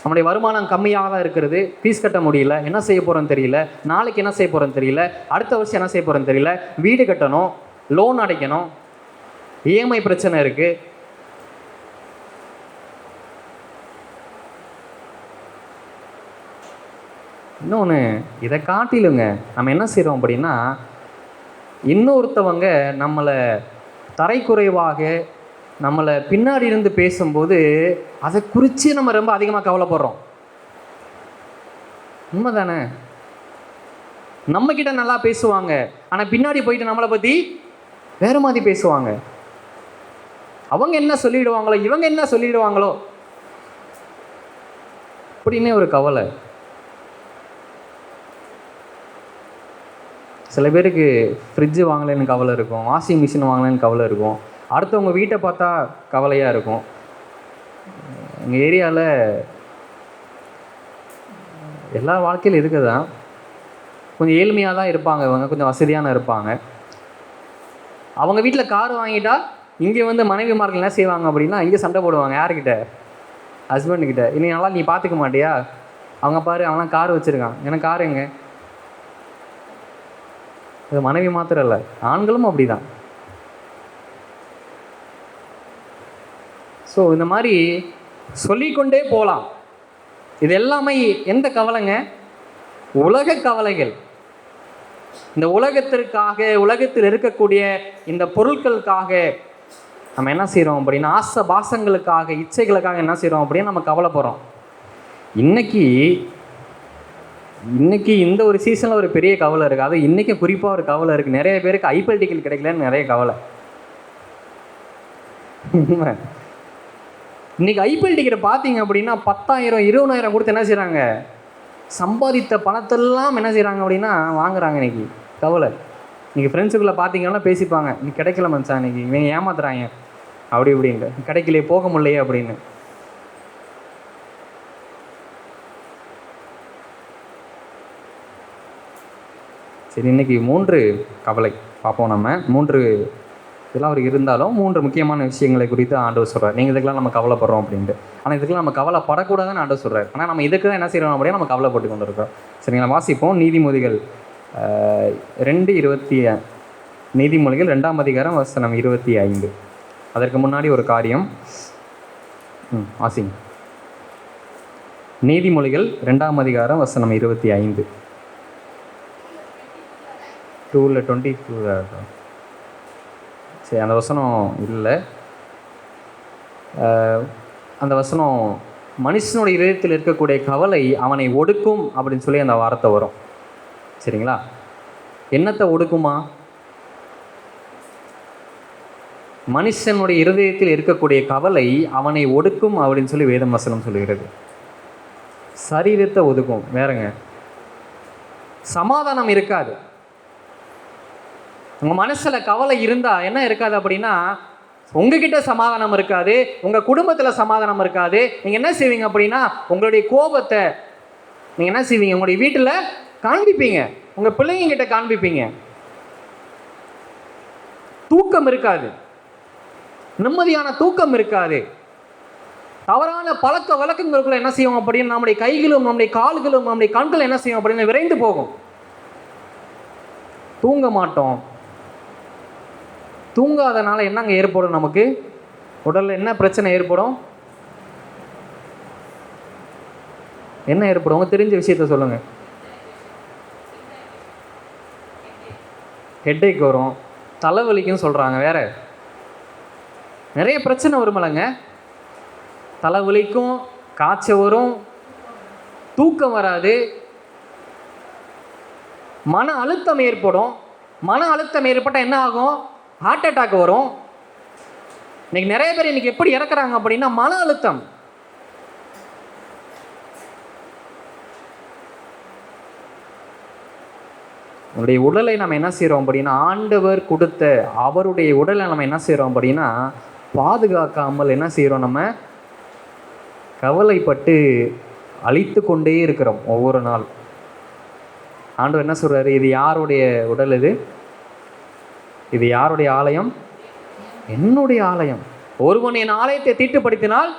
நம்முடைய வருமானம் கம்மியாக தான் இருக்கிறது, ஃபீஸ் கட்ட முடியல, என்ன செய்ய போகிறோன்னு தெரியல, நாளைக்கு என்ன செய்ய போகிறோன்னு தெரியல, அடுத்த வருஷம் என்ன செய்ய போகிறோன்னு தெரியல, வீடு கட்டணும், லோன் அடைக்கணும், இஎம்ஐ பிரச்சனை இருக்குது. இன்னொன்று, இதை காட்டிலுங்க நம்ம என்ன செய்கிறோம் அப்படின்னா, இன்னொருத்தவங்க நம்மளை தரைக்குறைவாக நம்மளை பின்னாடி இருந்து பேசும்போது அதை குறித்து நம்ம ரொம்ப அதிகமாக கவலைப்படுறோம். உண்மை தானே? நம்மக்கிட்ட நல்லா பேசுவாங்க, ஆனால் பின்னாடி போயிட்டு நம்மளை பற்றி வேறு மாதிரி பேசுவாங்க. அவங்க என்ன சொல்லிடுவாங்களோ, இவங்க என்ன சொல்லிடுவாங்களோ அப்படின்னே ஒரு கவலை. சில பேருக்கு ஃப்ரிட்ஜு வாங்கலைன்னு கவலை இருக்கும், வாஷிங் மிஷின் வாங்கலைன்னு கவலை இருக்கும், அடுத்தவங்க வீட்டை பார்த்தா கவலையாக இருக்கும். எங்கள் ஏரியாவில் எல்லா வாழ்க்கையிலும் இருக்குது தான். கொஞ்சம் ஏழ்மையாக தான் இருப்பாங்க, இவங்க கொஞ்சம் வசதியான இருப்பாங்க. அவங்க வீட்டில் கார் வாங்கிட்டா இங்கே வந்து மனைவிமார்கள் என்ன செய்வாங்க அப்படின்னா, இங்கே சண்டை போடுவாங்க. யார்கிட்ட? ஹஸ்பண்டுக்கிட்ட. இன்னும் நல்லா நீ பார்த்துக்க மாட்டியா, அவங்க பாரு அவங்களாம் கார் வச்சுருக்கான், எனக்கு கார் எங்க? இது மனைவி மாத்திரம் இல்லை, ஆண்களும் அப்படி தான். ஸோ இந்த மாதிரி சொல்லிக்கொண்டே போகலாம். இது எல்லாமே எந்த கவலைங்க? உலக கவலைகள். இந்த உலகத்திற்காக, உலகத்தில் இருக்கக்கூடிய இந்த பொருட்களுக்காக நம்ம என்ன செய்கிறோம் அப்படின்னா, ஆசை பாசங்களுக்காக, இச்சைகளுக்காக என்ன செய்கிறோம் அப்படின்னு நம்ம கவலைப்படுறோம். இன்னைக்கு இந்த ஒரு சீசனில் ஒரு பெரிய கவலை இருக்குது. அது இன்றைக்கி குறிப்பாக ஒரு கவலை இருக்குது. நிறைய பேருக்கு ஐபிஎல் டிக்கெட் கிடைக்கலன்னு நிறைய கவலை. இன்றைக்கி ஐபிஎல் டிக்கெட்டை பார்த்தீங்க அப்படின்னா 10,000 20,000 கொடுத்து என்ன செய்கிறாங்க, சம்பாதித்த பணத்தெல்லாம் என்ன செய்கிறாங்க அப்படின்னா வாங்குறாங்க. இன்றைக்கி கவலை. இன்றைக்கி ஃப்ரெண்ட்ஸுக்குள்ளே பார்த்தீங்கன்னா பேசிப்பாங்க, இன்னைக்கு கிடைக்கல மனுஷன், இன்றைக்கி இவங்க ஏமாத்துறாங்க அப்படி இப்படின்ட்டு, கிடைக்கலையே, போக முடியலையே அப்படின்னு. சரி, இன்றைக்கி 3 கவலை பார்ப்போம். நம்ம 3 இதெல்லாம் அவர் இருந்தாலும் 3 முக்கியமான விஷயங்களை குறித்து ஆண்டவர் சொல்கிறார். நீங்கள் இதுக்கெல்லாம் நம்ம கவலைப்படுறோம் அப்படின்ட்டு. ஆனால் இதுக்கெல்லாம் நம்ம கவலைப்படக்கூடாதுன்னு ஆண்டவர் சொல்கிறார். ஆனால் நம்ம இதுக்கு தான் என்ன செய்யணும் அப்படின்னா நம்ம கவலைப்பட்டு கொண்டு இருக்கோம். சரிங்களா? வாசிப்போம். நீதிமொழிகள் 2:25. நீதிமொழிகள் 2ஆம் அதிகாரம் வசனம் 25. அதற்கு முன்னாடி ஒரு காரியம். வாசிங்க. நீதிமொழிகள் 2ஆம் அதிகாரம் வசனம் 25. 2:22. சரி, அந்த வசனம் இல்லை. அந்த வசனம், மனுஷனுடைய இதயத்தில் இருக்கக்கூடிய கவலை அவனை ஒடுக்கும் அப்படின்னு சொல்லி அந்த வார்த்தை வரும். சரிங்களா? என்னத்தை ஒடுக்குமா? மனுஷனுடைய இருதயத்தில் இருக்கக்கூடிய கவலை அவனை ஒடுக்கும் அப்படின்னு சொல்லி வேதம் வசனம் சொல்லுகிறது. சரீரத்தை ஒதுக்கும். வேறங்க, சமாதானம் இருக்காது. உங்கள் மனசில் கவலை இருந்தால் என்ன இருக்காது அப்படின்னா, உங்ககிட்ட சமாதானம் இருக்காது, உங்கள் குடும்பத்தில் சமாதானம் இருக்காது. நீங்கள் என்ன செய்வீங்க அப்படின்னா, உங்களுடைய கோபத்தை நீங்கள் என்ன செய்வீங்க, உங்களுடைய வீட்டில் காண்பிப்பீங்க, உங்கள் பிள்ளைங்கிட்ட காண்பிப்பீங்க. தூக்கம் இருக்காது, நிம்மதியான தூக்கம் இருக்காது. தவறான பழக்க வழக்கங்களுக்குள்ள என்ன செய்வோம் அப்படின்னு நம்முடைய கைகளும் நம்முடைய கால்களும் நம்முடைய கண்கள் என்ன செய்யும் அப்படின்னு விரைந்து போகும். தூங்க மாட்டோம். தூங்காதனால என்னங்க ஏற்படும்? நமக்கு உடல்ல என்ன பிரச்சனை ஏற்படும்? என்ன ஏற்படும்? உங்க தெரிஞ்ச விஷயத்த சொல்லுங்க. ஹெட்டேக் வரும், தலைவலிக்கும் சொல்றாங்க. வேற நிறைய பிரச்சனை வருமலங்க. தலைவலிக்கும், காய்ச்சல் வரும், தூக்கம் வராது, மன அழுத்தம் ஏற்படும். மன அழுத்தம் ஏற்பட்டால் என்ன ஆகும்? ஹார்ட் அட்டாக் வரும். இன்னைக்கு நிறைய பேர் இன்னைக்கு எப்படி இறக்குறாங்க அப்படின்னா மன அழுத்தம். உன்னுடைய உடலை நம்ம என்ன செய்கிறோம் அப்படின்னா, ஆண்டவர் கொடுத்த அவருடைய உடலை நம்ம என்ன செய்கிறோம் அப்படின்னா பாதுகாக்காமல் என்ன செய்கிறோம்? நம்ம கவலைப்பட்டு அழித்து கொண்டே இருக்கிறோம் ஒவ்வொரு நாள். ஆண்டவர் என்ன சொல்றாரு? இது யாருடைய உடல்? இது யாருடைய ஆலயம்? என்னுடைய ஆலயம். ஒருவன் என் ஆலயத்தை தீட்டுப்படுத்தினால்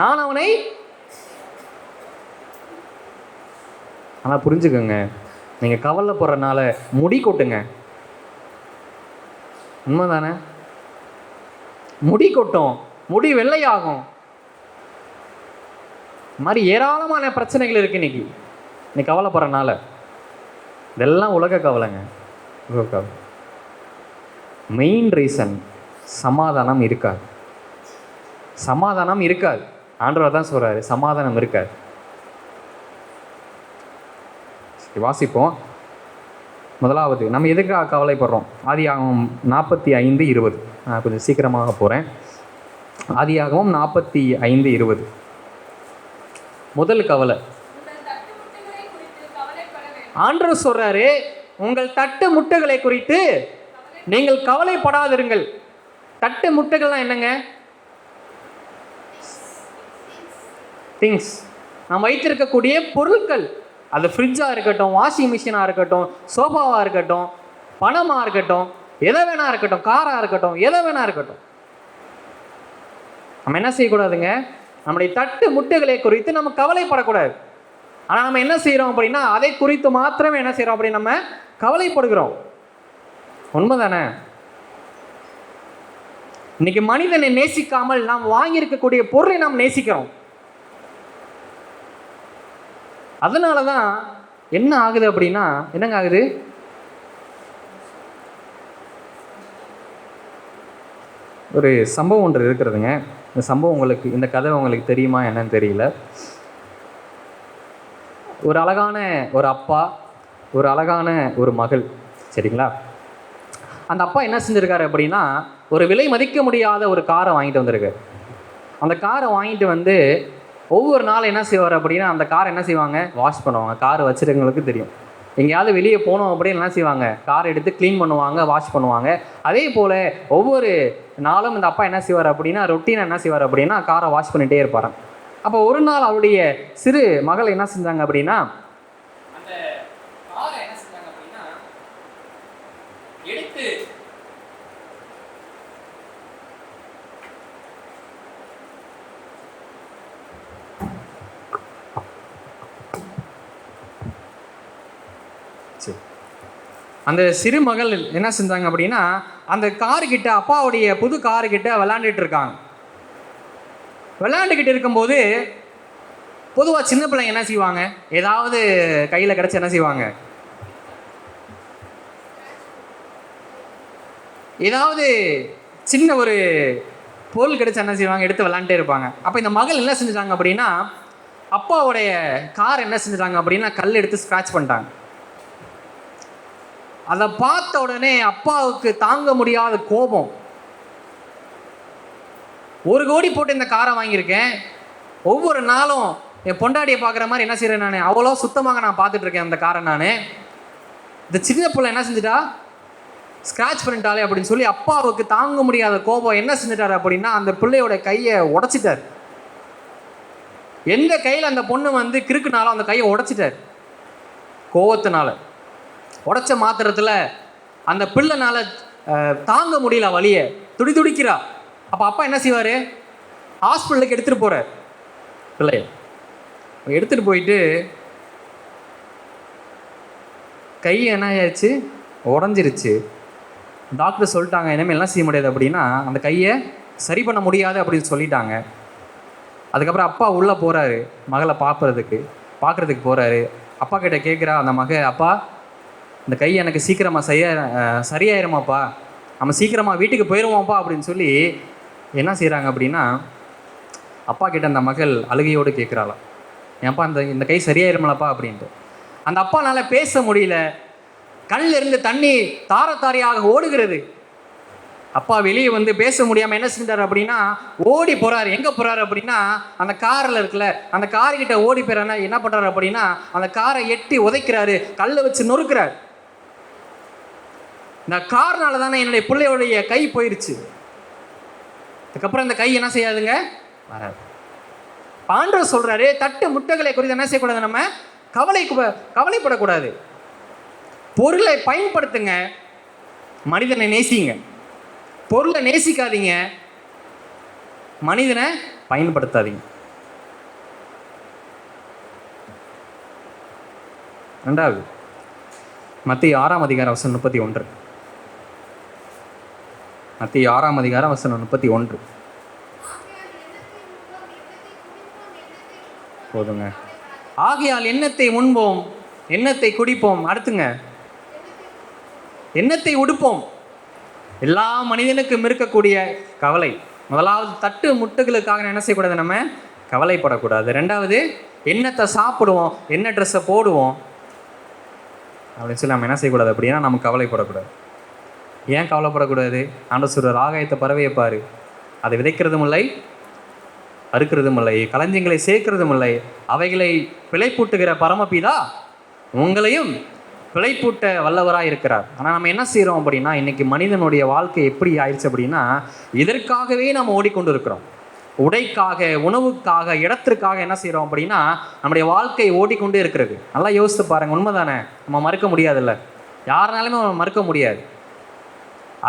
நான் அவனை. ஆனால் புரிஞ்சுக்கோங்க, நீங்கள் கவலைப்படுறதுனால முடி கொட்டுங்க. உண்மைதானே? முடி கொட்டும், முடி வெள்ளையாகும். இந்த மாதிரி ஏராளமான பிரச்சனைகள் இருக்கு இன்னைக்கு. நீ கவலைப்படுறனால இதெல்லாம் உலக கவலைங்க. உலக கவலை. மெயின் ரீசன் சமாதானம் இருக்காது. சமாதானம் இருக்காது. ஆண்டவர் தான் சொல்றாரு, சமாதானம் இருக்காது. வாசிப்போம். முதலாவது, நம்ம எதுக்காக கவலைப்படுறோம்? ஆதியாகமம் 45:20. நான் கொஞ்சம் சீக்கிரமாக போகிறேன். ஆதியாகமம் 45:20. முதல் கவலை. ஆண்டவர் சொல்றாரு, உங்கள் தட்டு முட்டைகளை குறித்து நீங்கள் கவலைப்படாதிருங்கள். தட்டு முட்டைகள்லாம் என்னங்க? திங்ஸ். நாம் வைத்திருக்கக்கூடிய பொருட்கள். அது ஃப்ரிட்ஜாக இருக்கட்டும், வாஷிங் மிஷினாக இருக்கட்டும், சோஃபாவாக இருக்கட்டும், பணமாக இருக்கட்டும், எதை வேணா இருக்கட்டும், காராக இருக்கட்டும், எதை வேணா இருக்கட்டும். நம்ம என்ன செய்யக்கூடாதுங்க? நம்முடைய தட்டு முட்டைகளை குறித்து நம்ம கவலைப்படக்கூடாது. ஆனால் நம்ம என்ன செய்கிறோம் அப்படின்னா அதை குறித்து மாத்திரமே என்ன செய்கிறோம் அப்படின்னு நம்ம கவலைப்படுகிறோம். உண்மைதானே? இன்னைக்கு மனிதனை நேசிக்காமல் நாம் வாங்கியிருக்கக்கூடிய பொருளை நாம் நேசிக்கிறோம். அதனால தான் என்ன ஆகுது அப்படின்னா, என்னங்க ஆகுது? ஒரு சம்பவம் ஒன்று இருக்கிறதுங்க. இந்த சம்பவம் உங்களுக்கு, இந்த கதை உங்களுக்கு தெரியுமா என்னன்னு தெரியல. ஒரு அழகான ஒரு அப்பா, ஒரு அழகான ஒரு மகள், சரிங்களா? அந்த அப்பா என்ன செஞ்சுருக்காரு அப்படின்னா, ஒரு விலை மதிக்க முடியாத ஒரு காரை வாங்கிட்டு வந்திருக்கு. அந்த காரை வாங்கிட்டு வந்து ஒவ்வொரு நாள் என்ன செய்வார் அப்படின்னா, அந்த காரை என்ன செய்வாங்க? வாஷ் பண்ணுவாங்க. கார் வச்சுருக்கவங்களுக்கு தெரியும். எங்கேயாவது வெளியே போனோம் அப்படின்னு என்ன செய்வாங்க? கார் எடுத்து க்ளீன் பண்ணுவாங்க, வாஷ் பண்ணுவாங்க. அதே போல் ஒவ்வொரு நாளும் இந்த அப்பா என்ன செய்வார் அப்படின்னா, ரொட்டீனாக என்ன செய்வார் அப்படின்னா காரை வாஷ் பண்ணிகிட்டே இருப்பாராம். அப்போ ஒரு நாள் அவருடைய சிறு மகள் என்ன செஞ்சாங்க அப்படின்னா, அந்த காரை என்ன செஞ்சாங்க அப்படின்னா எடுத்து அந்த சிறு மகள் என்ன செஞ்சாங்க அப்படின்னா, அந்த காருக்கிட்ட, அப்பாவுடைய புது காருக்கிட்ட விளையாண்டுட்டு இருக்காங்க. விளையாண்டுக்கிட்டு இருக்கும்போது பொதுவாக சின்ன பிள்ளைங்க என்ன செய்வாங்க? ஏதாவது கையில் கிடச்சி என்ன செய்வாங்க? ஏதாவது சின்ன ஒரு பொருள் கிடைச்சா என்ன செய்வாங்க? எடுத்து விளையாண்டே இருப்பாங்க. அப்போ இந்த மகள் என்ன செஞ்சுட்டாங்க அப்படின்னா, அப்பாவுடைய கார் என்ன செஞ்சுட்டாங்க அப்படின்னா கல் எடுத்து ஸ்க்ராட்ச் பண்ணிட்டாங்க. அதை பார்த்த உடனே அப்பாவுக்கு தாங்க முடியாத கோபம். 1 கோடி போட்டு இந்த காரை வாங்கியிருக்கேன், ஒவ்வொரு நாளும் என் பொண்டாடியை பார்க்குற மாதிரி என்ன செய்கிறேன் நான், அவ்வளோ சுத்தமாக நான் பார்த்துட்டு இருக்கேன் அந்த காரை. நான் இந்த சின்ன பிள்ளை என்ன செஞ்சுட்டா, ஸ்க்ராட்ச் பண்ணிட்டாலே அப்படின்னு சொல்லி அப்பாவுக்கு தாங்க முடியாத கோபம் என்ன செஞ்சிட்டாரு அப்படின்னா அந்த பிள்ளையோட கையை உடைச்சிட்டார். எந்த கையில் அந்த பொண்ணு வந்து கிறுக்குனாலும் அந்த கையை உடைச்சிட்டார் கோவத்தினால. உடைச்ச மாத்திரத்தில் அந்த பிள்ளைனால தாங்க முடியல, வலியை துடிக்கிறா. அப்போ அப்பா என்ன செய்வார்? ஹாஸ்பிட்டலுக்கு எடுத்துகிட்டு போகிறார் பிள்ளைய. எடுத்துகிட்டு போயிட்டு கை என்ன ஆயிடுச்சு, உடஞ்சிருச்சு. டாக்டர் சொல்லிட்டாங்க இனிமேல் என்ன செய்ய முடியாது அப்படின்னா அந்த கையை சரி பண்ண முடியாது அப்படின்னு சொல்லிட்டாங்க. அதுக்கப்புறம் அப்பா உள்ளே போகிறாரு மகளை பார்க்குறதுக்கு போகிறாரு. அப்பா கிட்ட கேட்குறா அந்த அப்பா இந்த கை எனக்கு சீக்கிரமாக சரியாயிருமாப்பா, நம்ம சீக்கிரமாக வீட்டுக்கு போயிடுவோம்ப்பா அப்படின்னு சொல்லி என்ன செய்கிறாங்க அப்படின்னா அப்பா கிட்ட அந்த மகள் அழுகையோடு கேட்குறாளாம், ஏன்ப்பா இந்த கை சரியாயிருமலப்பா அப்படின்ட்டு. அந்த அப்பானால பேச முடியல, கண்ணில் இருந்து தண்ணி தாரையாக ஓடுகிறது. அப்பா வெளியே வந்து பேச முடியாமல் என்ன செஞ்சார் அப்படின்னா ஓடி போகிறாரு. எங்கே போகிறாரு அப்படின்னா அந்த காரில் இருக்குல்ல, அந்த கார்கிட்ட ஓடி போயிறானா என்ன பண்ணுறாரு அப்படின்னா அந்த காரை எட்டி உதைக்கிறாரு, கல்லை வச்சு நொறுக்கிறார். இந்த கார்னால தானே என்னுடைய பிள்ளையோடைய கை போயிடுச்சு. அதுக்கப்புறம் இந்த கை என்ன செய்யாதுங்க, வராது. ஆண்டவர் சொல்கிறாரு தட்டு முட்டைகளை குறித்து என்ன செய்யக்கூடாது, நம்ம கவலைப்படக்கூடாது. பொருளை பயன்படுத்துங்க, மனிதனை நேசிங்க. பொருளை நேசிக்காதீங்க, மனிதனை பயன்படுத்தாதீங்க. ரெண்டாவது மத்தேயு 6:31. மத்தேயு 6:31 போதுங்க. ஆகையால் எண்ணத்தை உண்போம், எண்ணத்தை குடிப்போம், அடுத்துங்க எண்ணத்தை உடுப்போம். எல்லா மனிதனுக்கும் இருக்கக்கூடிய கவலை. முதலாவது தட்டு முட்டுகளுக்காக என்ன செய்யக்கூடாது, நம்ம கவலைப்படக்கூடாது. ரெண்டாவது எண்ணத்தை சாப்பிடுவோம், என்ன ட்ரெஸ்ஸை போடுவோம் அப்படின்னு சொல்லி நம்ம என்ன செய்யக்கூடாது அப்படின்னா நம்ம கவலைப்படக்கூடாது. ஏன் கவலைப்படக்கூடாது? ஆண்டவர் சொல்றார், ஆகாயத்தை பறவையை பாரு, அதை விதைக்கிறதும் இல்லை, அறுக்கிறதும் இல்லை, களஞ்சியங்களை சேர்க்கிறதும் இல்லை, அவைகளை பிழைப்பூட்டுகிற பரமபிதா உங்களையும் பிழைப்பூட்ட வல்லவராக இருக்கிறார். ஆனால் நம்ம என்ன செய்கிறோம் அப்படின்னா இன்றைக்கி மனிதனுடைய வாழ்க்கை எப்படி ஆயிடுச்சு அப்படின்னா இதற்காகவே நம்ம ஓடிக்கொண்டு இருக்கிறோம். உடைக்காக, உணவுக்காக, இடத்திற்காக என்ன செய்கிறோம் அப்படின்னா நம்முடைய வாழ்க்கை ஓடிக்கொண்டே இருக்கிறது. நல்லா யோசித்து பாருங்கள், உண்மைதானே? நம்ம மறுக்க முடியாதுல்ல, யாருனாலுமே நம்ம மறுக்க முடியாது.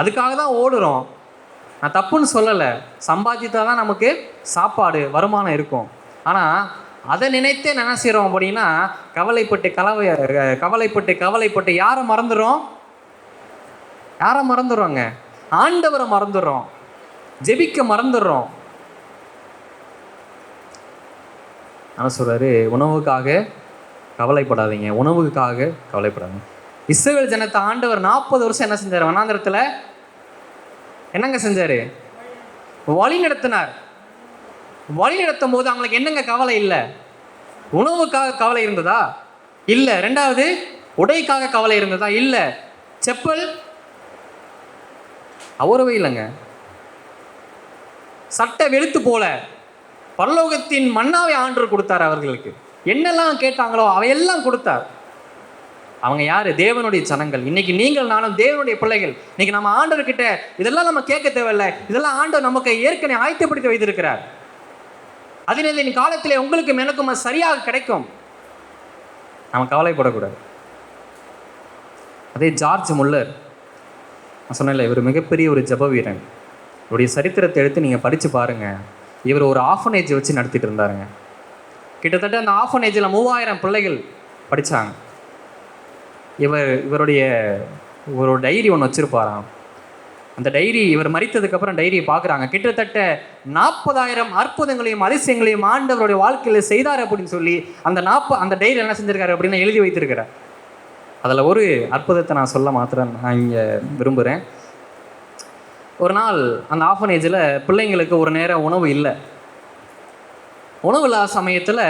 அதுக்காக தான் ஓடுறோம். நான் தப்புன்னு சொல்லலை, சம்பாதித்தா தான் நமக்கு சாப்பாடு வருமானம் இருக்கும். ஆனால் அதை நினைத்தே என்ன செய்கிறோம் அப்படின்னா கவலைப்பட்டு யாரை மறந்துடுறோங்க? ஆண்டவரை மறந்துடுறோம், ஜெபிக்க மறந்துடுறோம். ஆனால் சொல்கிறாரு, உணவுக்காக கவலைப்படாதீங்க, உணவுக்காக கவலைப்படாதீங்க. இஸ்ரவேல் ஜனத்தை ஆண்டவர் 40 வருஷம் என்ன செஞ்சார்? வனாந்திரத்தில் என்னங்க செஞ்சார்? வழி நடத்தினார். வழி நடத்தும் போது அவங்களுக்கு என்னங்க கவலை இல்லை? உணவுக்காக கவலை இருந்ததா? இல்லை. ரெண்டாவது உடைக்காக கவலை இருந்ததா? இல்லை. செப்பல் அவரவே இல்லைங்க. சட்டை வெளுத்து போல பரலோகத்தின் மன்னாவை ஆண்டவர் கொடுத்தார். அவர்களுக்கு என்னெல்லாம் கேட்டாங்களோ அவையெல்லாம் கொடுத்தார். அவங்க யார்? தேவனுடைய ஜனங்கள். இன்னைக்கு நீங்கள் நானும் தேவனுடைய பிள்ளைகள். இன்னைக்கு நம்ம ஆண்டவர்கிட்ட இதெல்லாம் நம்ம கேட்க தேவையில்லை, இதெல்லாம் ஆண்டவர் நமக்கு ஏற்கனவே ஆயத்தப்படுத்தி வைத்திருக்கிறார். அதனால இந்த காலத்தில் உங்களுக்கும் எனக்கும் சரியாக கிடைக்கும். நம்ம கவலைப்படக்கூடாது. அதே ஜார்ஜ் முல்லர், நான் சொன்னேன்ல, இவர் மிகப்பெரிய ஒரு ஜெப வீரன். இவருடைய சரித்திரத்தை எடுத்து நீங்கள் படித்து பாருங்கள். இவர் ஒரு ஆஃபனேஜ் வச்சு நடத்திட்டு இருந்தாருங்க. கிட்டத்தட்ட அந்த ஆஃபனேஜில் 3000 பிள்ளைகள் படித்தாங்க. இவருடைய ஒரு டைரி ஒன்று வச்சுருப்பாராம். அந்த டைரி, இவர் மரித்ததுக்கப்புறம் டைரியை பார்க்குறாங்க. கிட்டத்தட்ட 40,000 அற்புதங்களையும் அதிசயங்களையும் ஆண்டவருடைய வாழ்க்கையில் செய்தார் அப்படின்னு சொல்லி அந்த டைரி என்ன செஞ்சுருக்காரு அப்படின்னா எழுதி வைத்திருக்கிறார். அதில் ஒரு அற்புதத்தை நான் சொல்ல மாத்திரம் நான் இங்கே விரும்புகிறேன். ஒரு நாள் அந்த ஆஃபனேஜில் பிள்ளைங்களுக்கு ஒரு நேரம் உணவு இல்லை. உணவு இல்லாத சமயத்தில்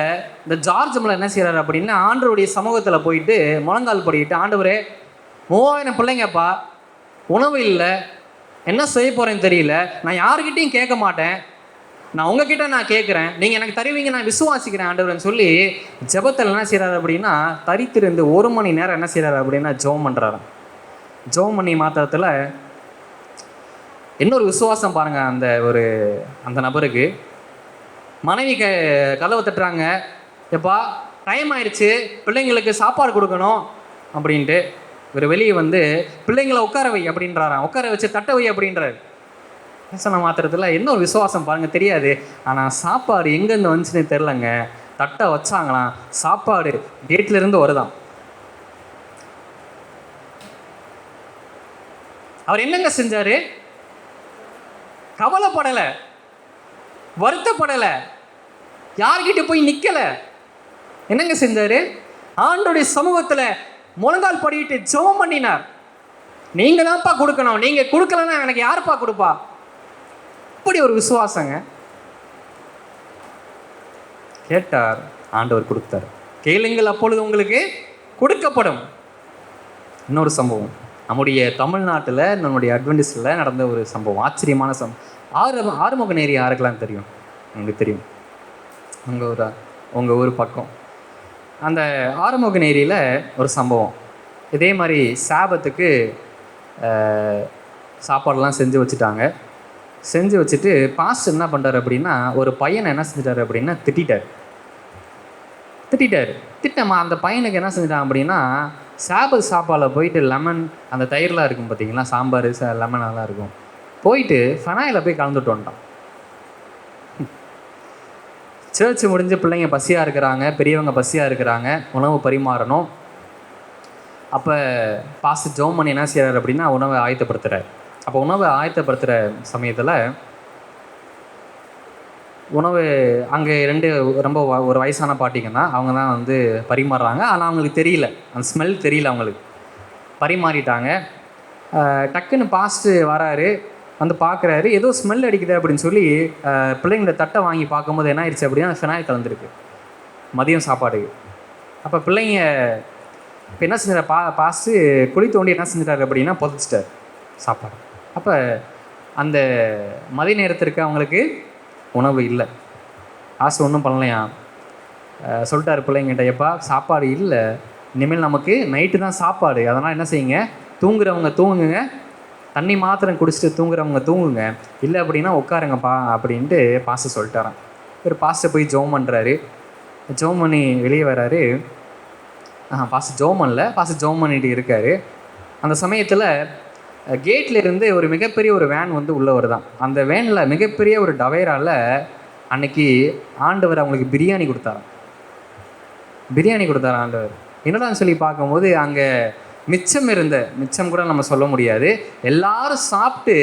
இந்த ஜார்ஜ் முல்லர் என்ன செய்கிறாரு அப்படின்னா ஆண்டவருடைய சமூகத்தில் போயிட்டு முழங்கால் படிக்கிட்டு, ஆண்டவரே 3000 பிள்ளைங்கப்பா, உணவு இல்லை, என்ன செய்ய போகிறேன்னு தெரியல, நான் யாருக்கிட்டையும் கேட்க மாட்டேன், நான் உங்ககிட்ட நான் கேட்குறேன், நீங்கள் எனக்கு தருவீங்க, நான் விசுவாசிக்கிறேன் ஆண்டவர்னு சொல்லி ஜெபத்தில் என்ன செய்கிறாரு அப்படின்னா தரித்திருந்து 1 மணி நேரம் என்ன செய்கிறாரு அப்படின்னா ஜெபம் பண்ணுறாரு. ஜெபம் பண்ணி மாத்திரத்தில் இன்னொரு விசுவாசம் பாருங்கள். அந்த நபருக்கு மனைவி கதவை தட்டுறாங்க, எப்பா டைம் ஆயிடுச்சு, பிள்ளைங்களுக்கு சாப்பாடு கொடுக்கணும் அப்படின்ட்டு. இவர் வெளியே வந்து பிள்ளைங்களை உட்கார வை அப்படின்றாராம், உட்கார வச்சு தட்டை வை அப்படின்றாரு. சொன்ன மாத்திரத்தில் என்ன ஒரு விசுவாசம் பாருங்கள், தெரியாது. ஆனால் சாப்பாடு எங்கேருந்து வந்துச்சுன்னு தெரிலங்க. தட்டை வச்சாங்களாம், சாப்பாடு கேட்லேருந்து வருதான். அவர் என்னங்க செஞ்சார்? கவலைப்படலை, வருத்தப்படலை, யார்கிட்ட போய் நிற்கலை. என்னங்க செஞ்சார்? ஆண்டோடைய சமூகத்தில் முழங்கால் படிட்டு ஜெபம் பண்ணினார். நீங்கள் தான்ப்பா கொடுக்கணும், நீங்கள் கொடுக்கலன்னா எனக்கு யாருப்பா கொடுப்பா? இப்படி ஒரு விசுவாசங்க. கேட்டார், ஆண்டவர் கொடுத்தார். கேளுங்கள் அப்பொழுது உங்களுக்கு கொடுக்கப்படும். இன்னொரு சம்பவம் நம்முடைய தமிழ்நாட்டில், நம்முடைய அட்வென்டிஸ்டில் நடந்த ஒரு சம்பவம், ஆச்சரியமான சம்பவம். ஆறுமுகநேரி யாருக்கெல்லாம் தெரியும்? உங்களுக்கு தெரியும், உங்கள் ஊர் பக்கம். அந்த ஆறுமுகநேரியில் ஒரு சம்பவம். இதே மாதிரி சாபத்துக்கு சாப்பாடெல்லாம் செஞ்சு வச்சுட்டாங்க. செஞ்சு வச்சுட்டு பாஸ்டர் என்ன பண்ணுறாரு அப்படின்னா, ஒரு பையனை என்ன செஞ்சிட்டாரு அப்படின்னா திட்டார். அந்த பையனுக்கு என்ன செஞ்சிட்டான் அப்படின்னா, சாபத் சாப்பாடில் போயிட்டு லெமன், அந்த தயிர்லாம் இருக்கும் பார்த்தீங்களா, சாம்பார் லெமன் அதெல்லாம் இருக்கும், போயிட்டு ஃபெனாயில் போய் கலந்துட்டு வந்துட்டான். சர்ச் முடிஞ்சு பிள்ளைங்க பசியாக இருக்கிறாங்க, பெரியவங்க பசியாக இருக்கிறாங்க, உணவு பரிமாறணும். அப்போ பாஸ்டர் ஜெபம் பண்ணி என்ன செய்கிறார் அப்படின்னா, உணவை ஆயத்தப்படுத்துகிறார். அப்போ உணவை ஆயத்தப்படுத்துகிற சமயத்தில் உணவு அங்கே ரொம்ப ஒரு வயசான பாட்டிங்க தான், அவங்க தான் வந்து பரிமாறுறாங்க. ஆனால் அவங்களுக்கு தெரியல, அந்த ஸ்மெல் தெரியல அவங்களுக்கு. பரிமாறிட்டாங்க. டக்குன்னு பாஸ்ட்டு வராரு, வந்து பார்க்குறாரு, ஏதோ ஸ்மெல் அடிக்குது அப்படின்னு சொல்லி பிள்ளைங்கள தட்டை வாங்கி பார்க்கும்போது என்ன ஆயிடுச்சு அப்படின்னா, ஃபினாயில் கலந்துருக்கு மதியம் சாப்பாடுக்கு. அப்போ பிள்ளைங்க இப்போ என்ன செஞ்சார், பாஸ்ட்டு குழி தோண்டி என்ன செஞ்சிட்டாரு அப்படின்னா புதைச்சிட்டார் சாப்பாடு. அப்போ அந்த மதிய நேரத்திற்கு அவங்களுக்கு உணவு இல்லை. ஆசை ஒன்றும் பண்ணலையா, சொல்லிட்டார் பிள்ளைங்கிட்ட, எப்பா சாப்பாடு இல்லை, இனிமேல் நமக்கு நைட்டு தான் சாப்பாடு, அதனால் என்ன செய்யுங்க, தூங்குறவங்க தூங்குங்க, தண்ணி மாத்திரம் குடிச்சிட்டு தூங்குறவங்க தூங்குங்க, இல்லை அப்படின்னா உட்காருங்கப்பா அப்படின்ட்டு பாஸ்டர் சொல்லிட்டாரான். ஒரு பாஸ்டர் போய் ஜெபம் பண்ணுறாரு. ஜெபம் பண்ணி வெளியே வராரு. பாஸ்டர் ஜெபம் பண்ணல, பாஸ்டர் ஜெபம் பண்ணிட்டு இருக்காரு. அந்த சமயத்தில் கேட்டில் இருந்து ஒரு மிகப்பெரிய ஒரு வேன் வந்து உள்ளே வருதான். அந்த வேனில் மிகப்பெரிய ஒரு டவேரால் அன்னைக்கு ஆண்டவர் அவங்களுக்கு பிரியாணி கொடுத்தாராம். ஆண்டவர். என்னடான்னு சொல்லி பார்க்கும்போது அங்கே மிச்சம் கூட நம்ம சொல்ல முடியாது, எல்லாரும் சாப்பிட்டு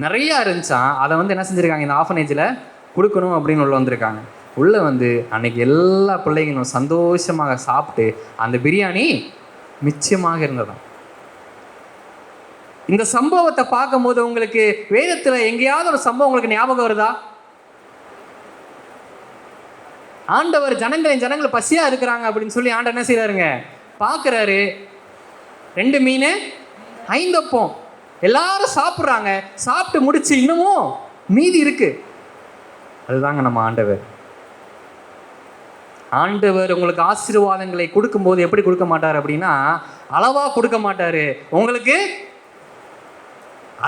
நிறையா இருந்துச்சான். அதை வந்து என்ன செஞ்சுருக்காங்க, இந்த ஆஃபனேஜில் கொடுக்கணும் அப்படின்னு உள்ள வந்திருக்காங்க. உள்ளே வந்து அன்னைக்கு எல்லா பிள்ளைங்களும் சந்தோஷமாக சாப்பிட்டு அந்த பிரியாணி மிச்சமாக இருந்ததான். இந்த சம்பவத்தை பார்க்கும்போது உங்களுக்கு வேதத்தில் எங்கேயாவது ஒரு சம்பவம் உங்களுக்கு ஞாபகம் வருதா? ஆண்டவர் ஜனங்கள் பசியாக இருக்கிறாங்க அப்படின்னு சொல்லி ஆண்டவர் என்ன செய்கிறாருங்க, பார்க்குறாரு. 2 மீன் 5 அப்பம், எல்லாரும் சாப்பிட்றாங்க. சாப்பிட்டு முடிச்சு இன்னமும் மீதி இருக்கு. அதுதாங்க நம்ம ஆண்டவர். உங்களுக்கு ஆசீர்வாதங்களை கொடுக்கும்போது எப்படி கொடுக்க மாட்டார் அப்படின்னா, அளவா கொடுக்க மாட்டாரு, உங்களுக்கு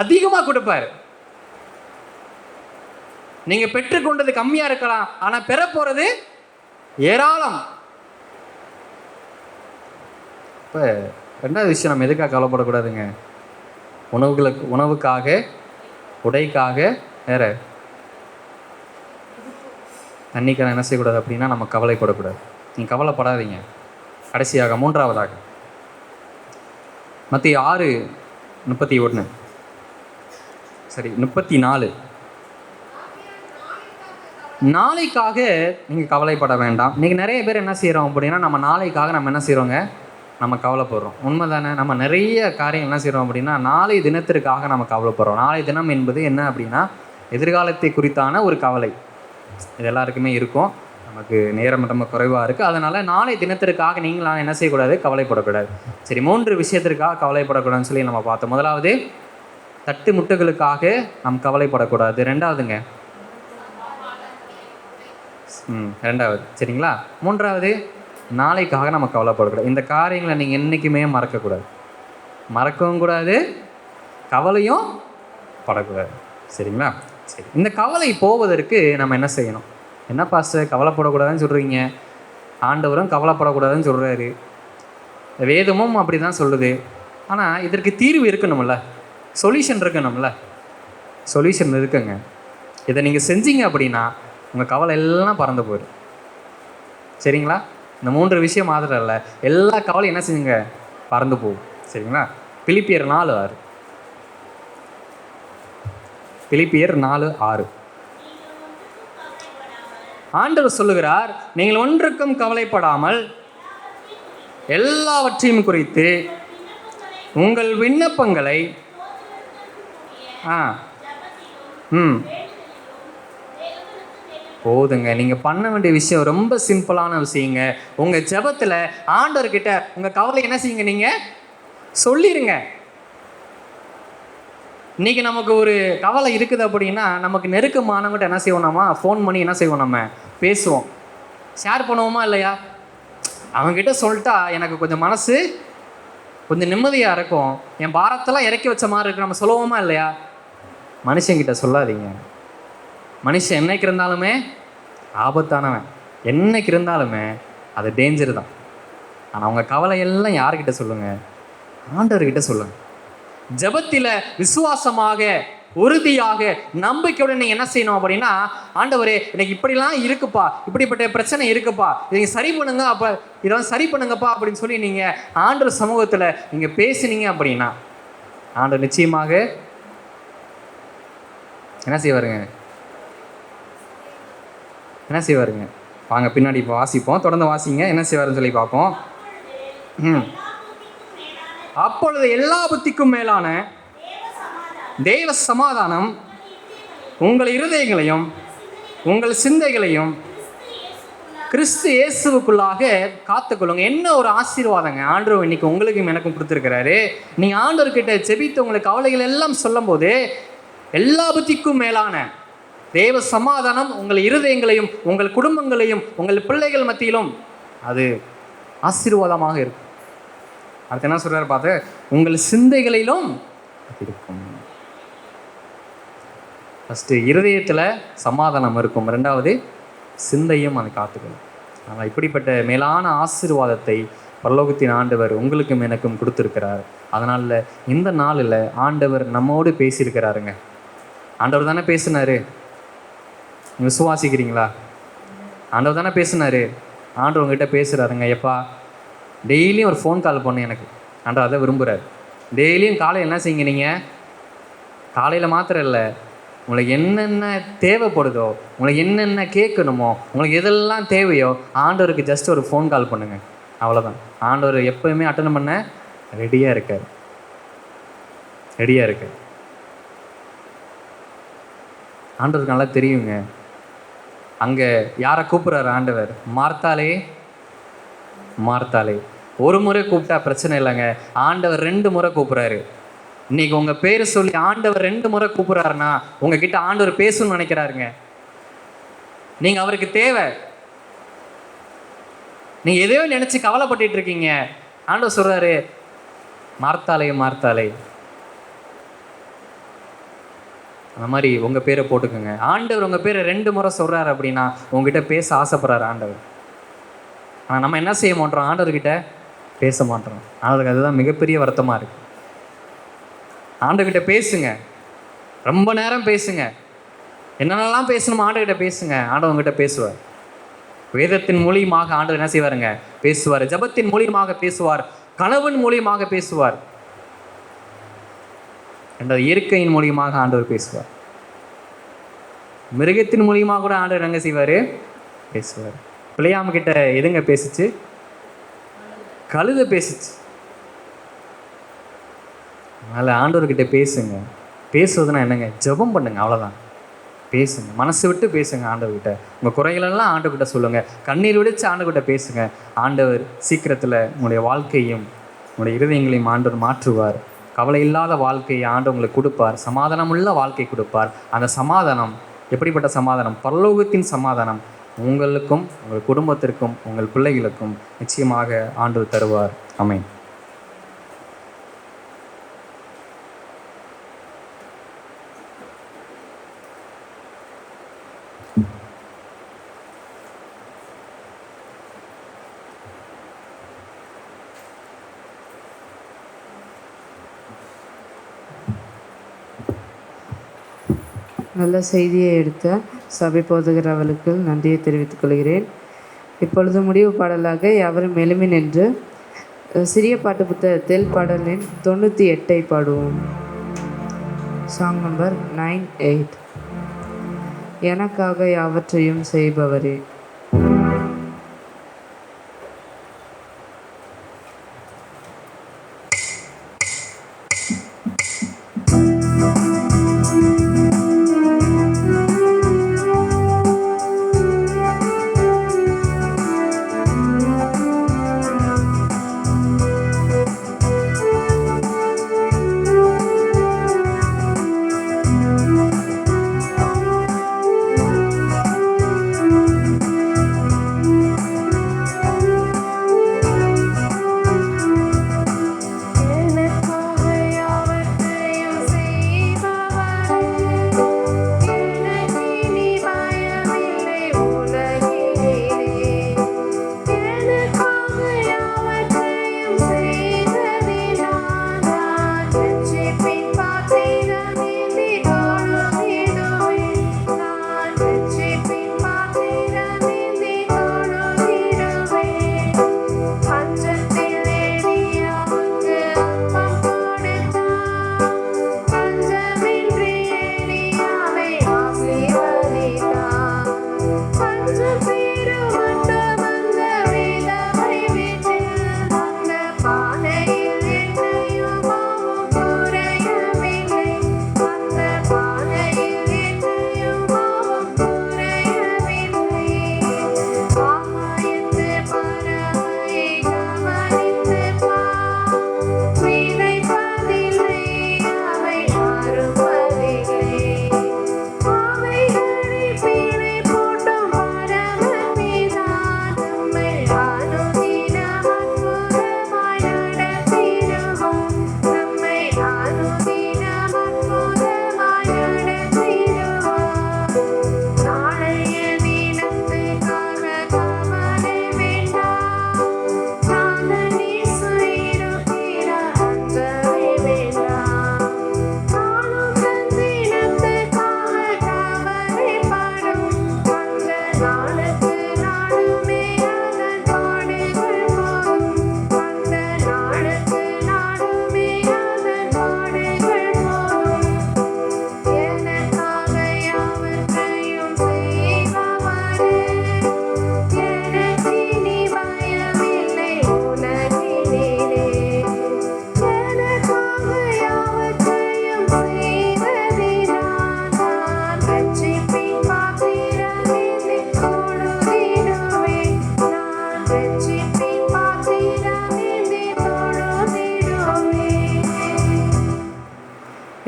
அதிகமா கொடுப்பார். நீங்க பெற்றுக்கொண்டது கம்மியா இருக்கலாம், ஆனா பெற போறது ஏராளம். இப்ப 2வது விஷயம், நம்ம எதுக்காக கவலைப்படக்கூடாதுங்க, உணவுக்காக, உடைக்காக, வேற தண்ணிக்கான என்ன செய்யக்கூடாது அப்படின்னா நம்ம கவலைப்படக்கூடாது. நீங்கள் கவலைப்படாதீங்க. கடைசியாக 3வதாக மத்திய 6:31 34, நாளைக்காக நீங்கள் கவலைப்பட வேண்டாம். இன்றைக்கி நிறைய பேர் என்ன செய்கிறோம் அப்படின்னா, நம்ம நாளைக்காக நம்ம என்ன செய்கிறோங்க, நம்ம கவலைப்படுறோம். உண்மை தானே? நம்ம நிறைய காரியங்கள் என்ன செய்கிறோம் அப்படின்னா, நாளை தினத்திற்காக நம்ம கவலைப்படுறோம். நாளை தினம் என்பது என்ன அப்படின்னா, எதிர்காலத்தை குறித்தான ஒரு கவலை. இது எல்லாருக்குமே இருக்கும். நமக்கு நேரம் ரொம்ப குறைவாக இருக்குது. அதனால் நாளை தினத்திற்காக நீங்களாம் என்ன செய்யக்கூடாது, கவலைப்படக்கூடாது. சரி, 3 விஷயத்திற்காக கவலைப்படக்கூடாதுன்னு சொல்லி நம்ம பார்த்தோம். முதலாவது, தட்டு முட்டுகளுக்காக நாம் கவலைப்படக்கூடாது. 2வதுங்க, 2வது சரிங்களா. 3வது, நாளைக்காக நம்ம கவலைப்படக்கூடாது. இந்த காரியங்களை நீங்கள் என்றைக்குமே மறக்கக்கூடாது. மறக்கவும் கூடாது, கவலையும் படக்கூடாது. சரிங்களா? சரி, இந்த கவலை போவதற்கு நம்ம என்ன செய்யணும்? என்ன பாஸ்டர் கவலைப்படக்கூடாதுன்னு சொல்கிறீங்க, ஆண்டவரும் கவலைப்படக்கூடாதுன்னு சொல்கிறாரு, வேதமும் அப்படி தான் சொல்லுது. ஆனால் இதற்கு தீர்வு இருக்கணும்ல, சொல்யூஷன் இருக்கணும்ல. சொல்யூஷன் இருக்குங்க. இதை நீங்கள் செஞ்சீங்க அப்படின்னா உங்கள் கவலை எல்லாம் பறந்து போயிடும். சரிங்களா? இந்த 3 விஷயம் மாத்திரம் இல்லை, எல்லா கவலையும் என்ன செஞ்சுங்க, பறந்து போகும். சரிங்களா? பிலிப்பியர் 4:6. பிலிப்பியர் 4:6 ஆண்டவர் சொல்லுகிறார், நீங்கள் ஒன்றுக்கும் கவலைப்படாமல் எல்லாவற்றையும் குறித்து உங்கள் விண்ணப்பங்களை போதுங்க. நீங்கள் பண்ண வேண்டிய விஷயம் ரொம்ப சிம்பிளான விஷயங்க. உங்கள் ஜெபத்தில் ஆண்டவர்கிட்ட உங்கள் கவலை என்ன செய்யுங்க, நீங்கள் சொல்லிடுங்க. இன்றைக்கி நமக்கு ஒரு கவலை இருக்குது அப்படின்னா நமக்கு நெருக்கமானவங்கிட்ட என்ன செய்வோம்னாமா, ஃபோன் பண்ணி என்ன செய்வோம், நம்ம பேசுவோம், ஷேர் பண்ணுவோமா இல்லையா? அவங்ககிட்ட சொல்லிட்டா எனக்கு கொஞ்சம் மனசு கொஞ்சம் நிம்மதியாக இருக்கும், என் பாரத்தெல்லாம் இறக்கி வச்ச மாதிரி இருக்கு, நம்ம சொல்லுவோமா இல்லையா? மனுஷங்கிட்ட சொல்லாதீங்க. மனுஷன் என்னைக்கு இருந்தாலுமே ஆபத்தானவன், என்னைக்கு இருந்தாலுமே அது டேஞ்சர் தான். ஆனால் அவங்க கவலையெல்லாம் யார்கிட்ட சொல்லுங்கள், ஆண்டவர்கிட்ட சொல்லுங்கள். ஜெபத்தில் விசுவாசமாக, உறுதியாக, நம்பிக்கையுடன் நீங்கள் என்ன செய்யணும் அப்படின்னா, ஆண்டவரே எனக்கு இப்படிலாம் இருக்குப்பா, இப்படிப்பட்ட பிரச்சனை இருக்குப்பா, இதை சரி பண்ணுங்க, அப்போ இதெல்லாம் சரி பண்ணுங்கப்பா அப்படின்னு சொல்லி நீங்கள் ஆண்டவர் சமூகத்தில் நீங்கள் பேசுனீங்க அப்படின்னா ஆண்டவர் நிச்சயமாக என்ன செய்வாருங்க, என்ன செய்வாருங்க? வாங்க பின்னாடி இப்போ வாசிப்போம், தொடர்ந்து வாசிங்க. என்ன செய்வாருன்னு சொல்லி பார்ப்போம். அப்பொழுது எல்லா புத்திக்கும் மேலான தேவ சமாதானம் உங்கள் இருதயங்களையும் உங்கள் சிந்தைகளையும் கிறிஸ்து இயேசுவுக்குள்ளாக காத்துக்கொள்ளுங்க. என்ன ஒரு ஆசீர்வாதங்க ஆண்டவர் இன்னைக்கு உங்களுக்கும் எனக்கும் கொடுத்துருக்கிறாரு. நீங்கள் ஆண்டவர்கிட்ட ஜெபித்து உங்களுக்கு கவலைகள் எல்லாம் சொல்லும் போது எல்லா புத்திக்கும் மேலான தேவ சமாதானம் உங்கள் இருதயங்களையும் உங்கள் குடும்பங்களையும் உங்கள் பிள்ளைகள் மத்தியிலும் அது ஆசீர்வாதமாக இருக்கும். அடுத்து என்ன சொல்றாரு பார்த்து, உங்கள் சிந்தைகளிலும் இருக்கும். ஃபஸ்ட்டு இருதயத்தில் சமாதானம் இருக்கும், 2வது சிந்தையும் அதை காத்துக்கணும். ஆனால் இப்படிப்பட்ட மேலான ஆசீர்வாதத்தை பரலோகத்தின் ஆண்டவர் உங்களுக்கும் எனக்கும் கொடுத்துருக்கிறார். அதனால் இந்த நாளில் ஆண்டவர் நம்மோடு பேசியிருக்கிறாருங்க. ஆண்டவர் தானே பேசினார், விசுவாசிக்கிறீங்களா? ஆண்டவர் தானே பேசினார். ஆண்டவர் உங்ககிட்ட பேசுகிறாருங்க. எப்பா டெய்லியும் ஒரு ஃபோன் கால் பண்ணு எனக்கு. ஆண்டவர் அதை விரும்புகிறார். டெய்லியும் காலையில் என்ன செய்யுங்க, நீங்கள் காலையில் மாத்திரம் இல்லை, உங்களுக்கு என்னென்ன தேவைப்படுதோ, உங்களுக்கு என்னென்ன கேட்கணுமோ, உங்களுக்கு எதெல்லாம் தேவையோ ஆண்டவருக்கு ஜஸ்ட் ஒரு ஃபோன் கால் பண்ணுங்கள். அவ்வளோதான். ஆண்டவர் எப்போயுமே அட்டெண்ட் பண்ண ரெடியாக இருக்கார், ரெடியாக இருக்கார். ஆண்டவருக்கு நல்லா தெரியுங்க. அங்கே யாரை கூப்பிட்றாரு ஆண்டவர்? மார்த்தாலே, மார்த்தாலே. ஒரு முறை கூப்பிட்டா பிரச்சனை இல்லைங்க, ஆண்டவர் 2 முறை கூப்பிட்றாரு. இன்னைக்கு உங்கள் பேர் சொல்லி ஆண்டவர் 2 முறை கூப்பிட்றாருன்னா உங்ககிட்ட ஆண்டவர் பேசணும்னு நினைக்கிறாருங்க. நீங்கள் அவருக்கு தேவை. நீங்கள் எதையோ நினச்சி கவலைப்பட்டு இருக்கீங்க, ஆண்டவர் சொல்கிறாரு மார்த்தாலே, மார்த்தாலே. அந்த மாதிரி உங்கள் பேரை போட்டுக்கோங்க. ஆண்டவர் உங்கள் பேரை 2 முறை சொல்கிறாரு அப்படின்னா உங்ககிட்ட பேச ஆசைப்படுறாரு ஆண்டவர். ஆனால் நம்ம என்ன செய்ய மாட்டோம், ஆண்டவர்கிட்ட பேச மாட்டோம். ஆண்டவருக்கு அதுதான் மிகப்பெரிய வருத்தமாக இருக்குது. ஆண்டவர்கிட்ட பேசுங்க, ரொம்ப நேரம் பேசுங்க, என்னென்னலாம் பேசணுமோ ஆண்டவர்கிட்ட பேசுங்க. ஆண்டவர் உங்ககிட்ட பேசுவார். வேதத்தின் மூலியமாக ஆண்டவர் என்ன செய்வாருங்க, பேசுவார். ஜெபத்தின் மூலியமாக பேசுவார், கனவின் மூலியமாக பேசுவார், என்ற இயற்கையின் மூலியமாக ஆண்டவர் பேசுவார். மிருகத்தின் மூலியமாக கூட ஆண்டவர் எங்கே செய்வார், பேசுவார். பிள்ளையாம கிட்ட எதுங்க பேசிச்சு? கழுத பேசிச்சு. அதனால் ஆண்டவர்கிட்ட பேசுங்க. பேசுவதுன்னா என்னங்க, ஜெபம் பண்ணுங்க, அவ்வளோதான். பேசுங்க, மனசு விட்டு பேசுங்க ஆண்டவர்கிட்ட. உங்கள் குறைகளெல்லாம் ஆண்டவர்கிட்ட சொல்லுங்கள், கண்ணீர் விடுச்சு ஆண்டவர்கிட்ட பேசுங்க. ஆண்டவர் சீக்கிரத்தில் உங்களுடைய வாழ்க்கையும் உங்களுடைய இருதயங்களையும் ஆண்டவர் மாற்றுவார். கவலை இல்லாத வாழ்க்கையை ஆண்டவர் உங்களுக்கு கொடுப்பார். சமாதானமுள்ள வாழ்க்கை கொடுப்பார். அந்த சமாதானம் எப்படிப்பட்ட சமாதானம்? பரலோகத்தின் சமாதானம் உங்களுக்கும் உங்கள் குடும்பத்திற்கும் உங்கள் பிள்ளைகளுக்கும் நிச்சயமாக ஆண்டவர் தருவார். ஆமென். நல்ல செய்தியை எடுத்த சபை போதகர் அவர்களுக்கு நன்றியை தெரிவித்துக் கொள்கிறேன். இப்பொழுது முடிவு பாடலாக யாவரும் எழும்பி நின்று சிறிய பாட்டு புத்தகத்தில் பாடலின் 98 பாடுவோம். Song number 98. எனக்காக யாவற்றையும் செய்பவரே.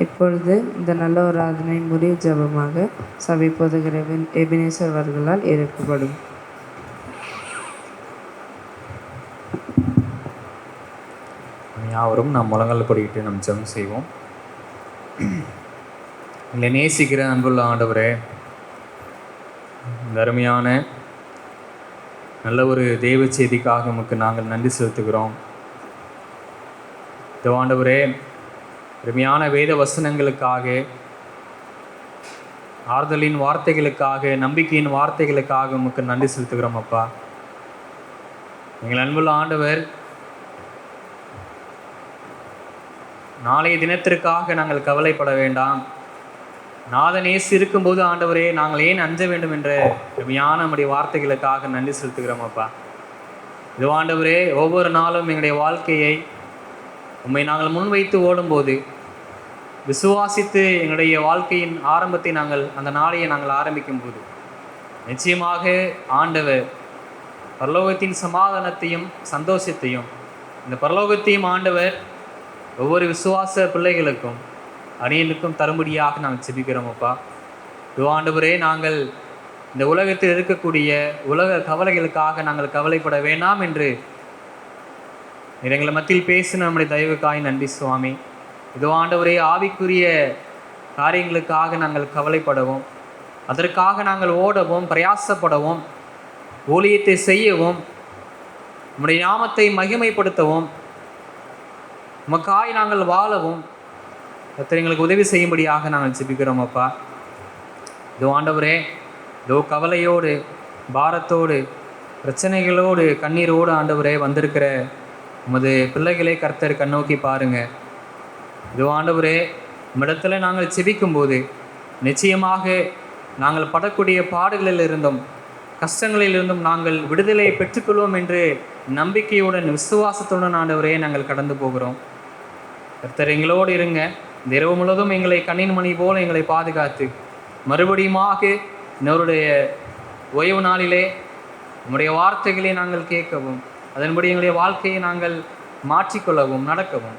இப்பொழுது இந்த நல்ல ஒரு ஆராதனை முடிவு ஜெபமாக சபை போதகர் எபினேசர் அவர்களால் ஏற்கப்படும். யாவரும் நாம் முழங்கால் படிக்கிட்டு நம் ஜெபம் செய்வோம். இல்லை நேசிக்கிற அன்புள்ள ஆண்டவரே, இந்த அருமையான நல்ல ஒரு தெய்வ செய்திக்காக உமக்கு நாங்கள் நன்றி செலுத்துகிறோம். ஆண்டவரே, அருமையான வேத வசனங்களுக்காக, ஆறுதலின் வார்த்தைகளுக்காக, நம்பிக்கையின் வார்த்தைகளுக்காக உமக்கு நன்றி செலுத்துகிறோம் அப்பா. எங்கள் அன்புள்ள ஆண்டவர், நாளைய தினத்திற்காக நாங்கள் கவலைப்பட வேண்டாம். நாதன் இயேசு இருக்கும்போது ஆண்டவரே நாங்கள் ஏன் அஞ்ச வேண்டும் என்ற அருமையான நம்முடைய வார்த்தைகளுக்காக நன்றி செலுத்துகிறோம் அப்பா. இது ஆண்டவரே, ஒவ்வொரு நாளும் எங்களுடைய வாழ்க்கையை உம்மை நாங்கள் முன்வைத்து ஓடும்போது விசுவாசித்து எங்களுடைய வாழ்க்கையின் ஆரம்பத்தை அந்த நாளையை நாங்கள் ஆரம்பிக்கும் போது நிச்சயமாக ஆண்டவர் பரலோகத்தின் சமாதானத்தையும் சந்தோஷத்தையும் இந்த பரலோகத்தையும் ஆண்டவர் ஒவ்வொரு விசுவாச பிள்ளைகளுக்கும் அணியனுக்கும் தரும்படியாக நாங்கள் செபிக்கிறோம் அப்பா. ஆண்டவரே, நாங்கள் இந்த உலகத்தில் இருக்கக்கூடிய உலக கவலைகளுக்காக நாங்கள் கவலைப்பட வேண்டாம் என்று எங்களை மத்தியில் பேசின நம்முடைய தயவுக்காய் நன்றி சுவாமி. இதோ ஆண்டவரே, ஆவிக்குரிய காரியங்களுக்காக நாங்கள் கவலைப்படவும், அதற்காக நாங்கள் ஓடவும் பிரயாசப்படவும், ஊழியத்தை செய்யவும், நம்முடைய நாமத்தை மகிமைப்படுத்தவும், உமக்காய் நாங்கள் வாழவும் கர்த்தர் எங்களுக்கு உதவி செய்யும்படியாக நாங்கள் ஜெபிக்கிறோம் அப்பா. இதோ ஆண்டவரே, இதோ கவலையோடு, பாரத்தோடு, பிரச்சனைகளோடு, கண்ணீரோடு ஆண்டவரே வந்திருக்கிற உமது பிள்ளைகளை கர்த்தர் கண்ணோக்கி பாருங்க. இதோ ஆண்டவரே, உம்மிடத்தில் நாங்கள் செபிக்கும்போது நிச்சயமாக நாங்கள் படக்கூடிய பாடுகளில் இருந்தும் கஷ்டங்களில் இருந்தும் நாங்கள் விடுதலை பெற்றுக்கொள்வோம் என்று நம்பிக்கையுடன் விசுவாசத்துடன் ஆண்டவரே நாங்கள் கடந்து போகிறோம். கர்த்தர் எங்களோடு இருங்க. இந்த இரவு முழுவதும் எங்களை கண்ணின் மணி போல எங்களை பாதுகாத்து மறுபடியுமாக இன்னொருடைய ஓய்வு நாளிலே உம்முடைய வார்த்தைகளை நாங்கள் கேட்கவும் அதன்படி எங்களுடைய வாழ்க்கையை நாங்கள் மாற்றிக்கொள்ளவும் நடக்கவும்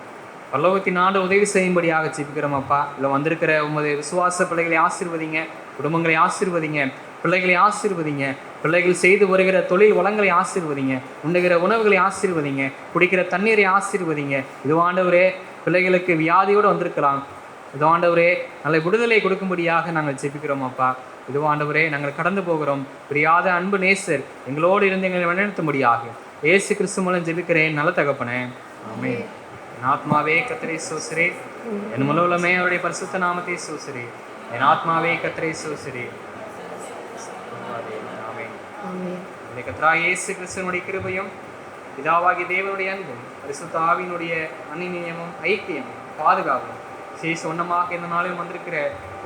பரலோகத்தின் ஆண்டு உதவி செய்யும்படியாக ஜெபிக்கிறோம் அப்பா. இல்லை வந்திருக்கிற உமது விசுவாச பிள்ளைகளை ஆசீர்வதிங்க, குடும்பங்களை ஆசீர்வதிங்க, பிள்ளைகளை ஆசீர்வதிங்க, பிள்ளைகள் செய்து வருகிற தொழில் வளங்களை ஆசீர்வதிங்க, உண்ணுகிற உணவுகளை ஆசீர்வதிங்க, குடிக்கிற தண்ணீரை ஆசீர்வதிங்க. இது ஆண்டவரே, பிள்ளைகளுக்கு வியாதியோடு வந்திருக்கலாம், இது ஆண்டவரே நல்ல விடுதலை கொடுக்கும்படியாக நாங்கள் ஜெபிக்கிறோம் அப்பா. இது ஆண்டவரே, நாங்கள் கடந்து போகிறோம். பிரியாத அன்பு நேசர் எங்களோடு இருந்து எங்களை வழிநடத்தும்படியாக இயேசு கிறிஸ்து மூலம் ஜெபிக்கிறேன் நல்ல தகப்பனே, ஆமென். என் ஆத்மாவே கர்த்தரை ஸ்தோத்திரி, என் முழுவதுமே அவருடைய பரிசுத்த நாமத்தை ஸ்தோத்திரி. என் ஆத்மாவே கர்த்தரை ஸ்தோத்திரி. ஆமென். கர்த்தராகிய இயேசு கிறிஸ்துவினுடைய கிருபையும் பிதாவாகிய தேவனுடைய அன்பும் பரிசுத்த ஆவியினுடைய அந்நியமும் ஐக்கியமும் பாதுகாப்பும் சொன்னமாக இந்த நாளில் வந்திருக்கிற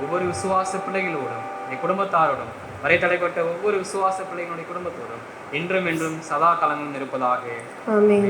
ஒவ்வொரு விசுவாச பிள்ளைகளோடும் என் குடும்பத்தாரோடும் வரைத்தடைப்பட்ட ஒவ்வொரு விசுவாச பிள்ளைகளுடைய குடும்பத்தோடும் இன்றும் என்றும் சதா காலங்களும் இருப்பதாக. ஆமென்.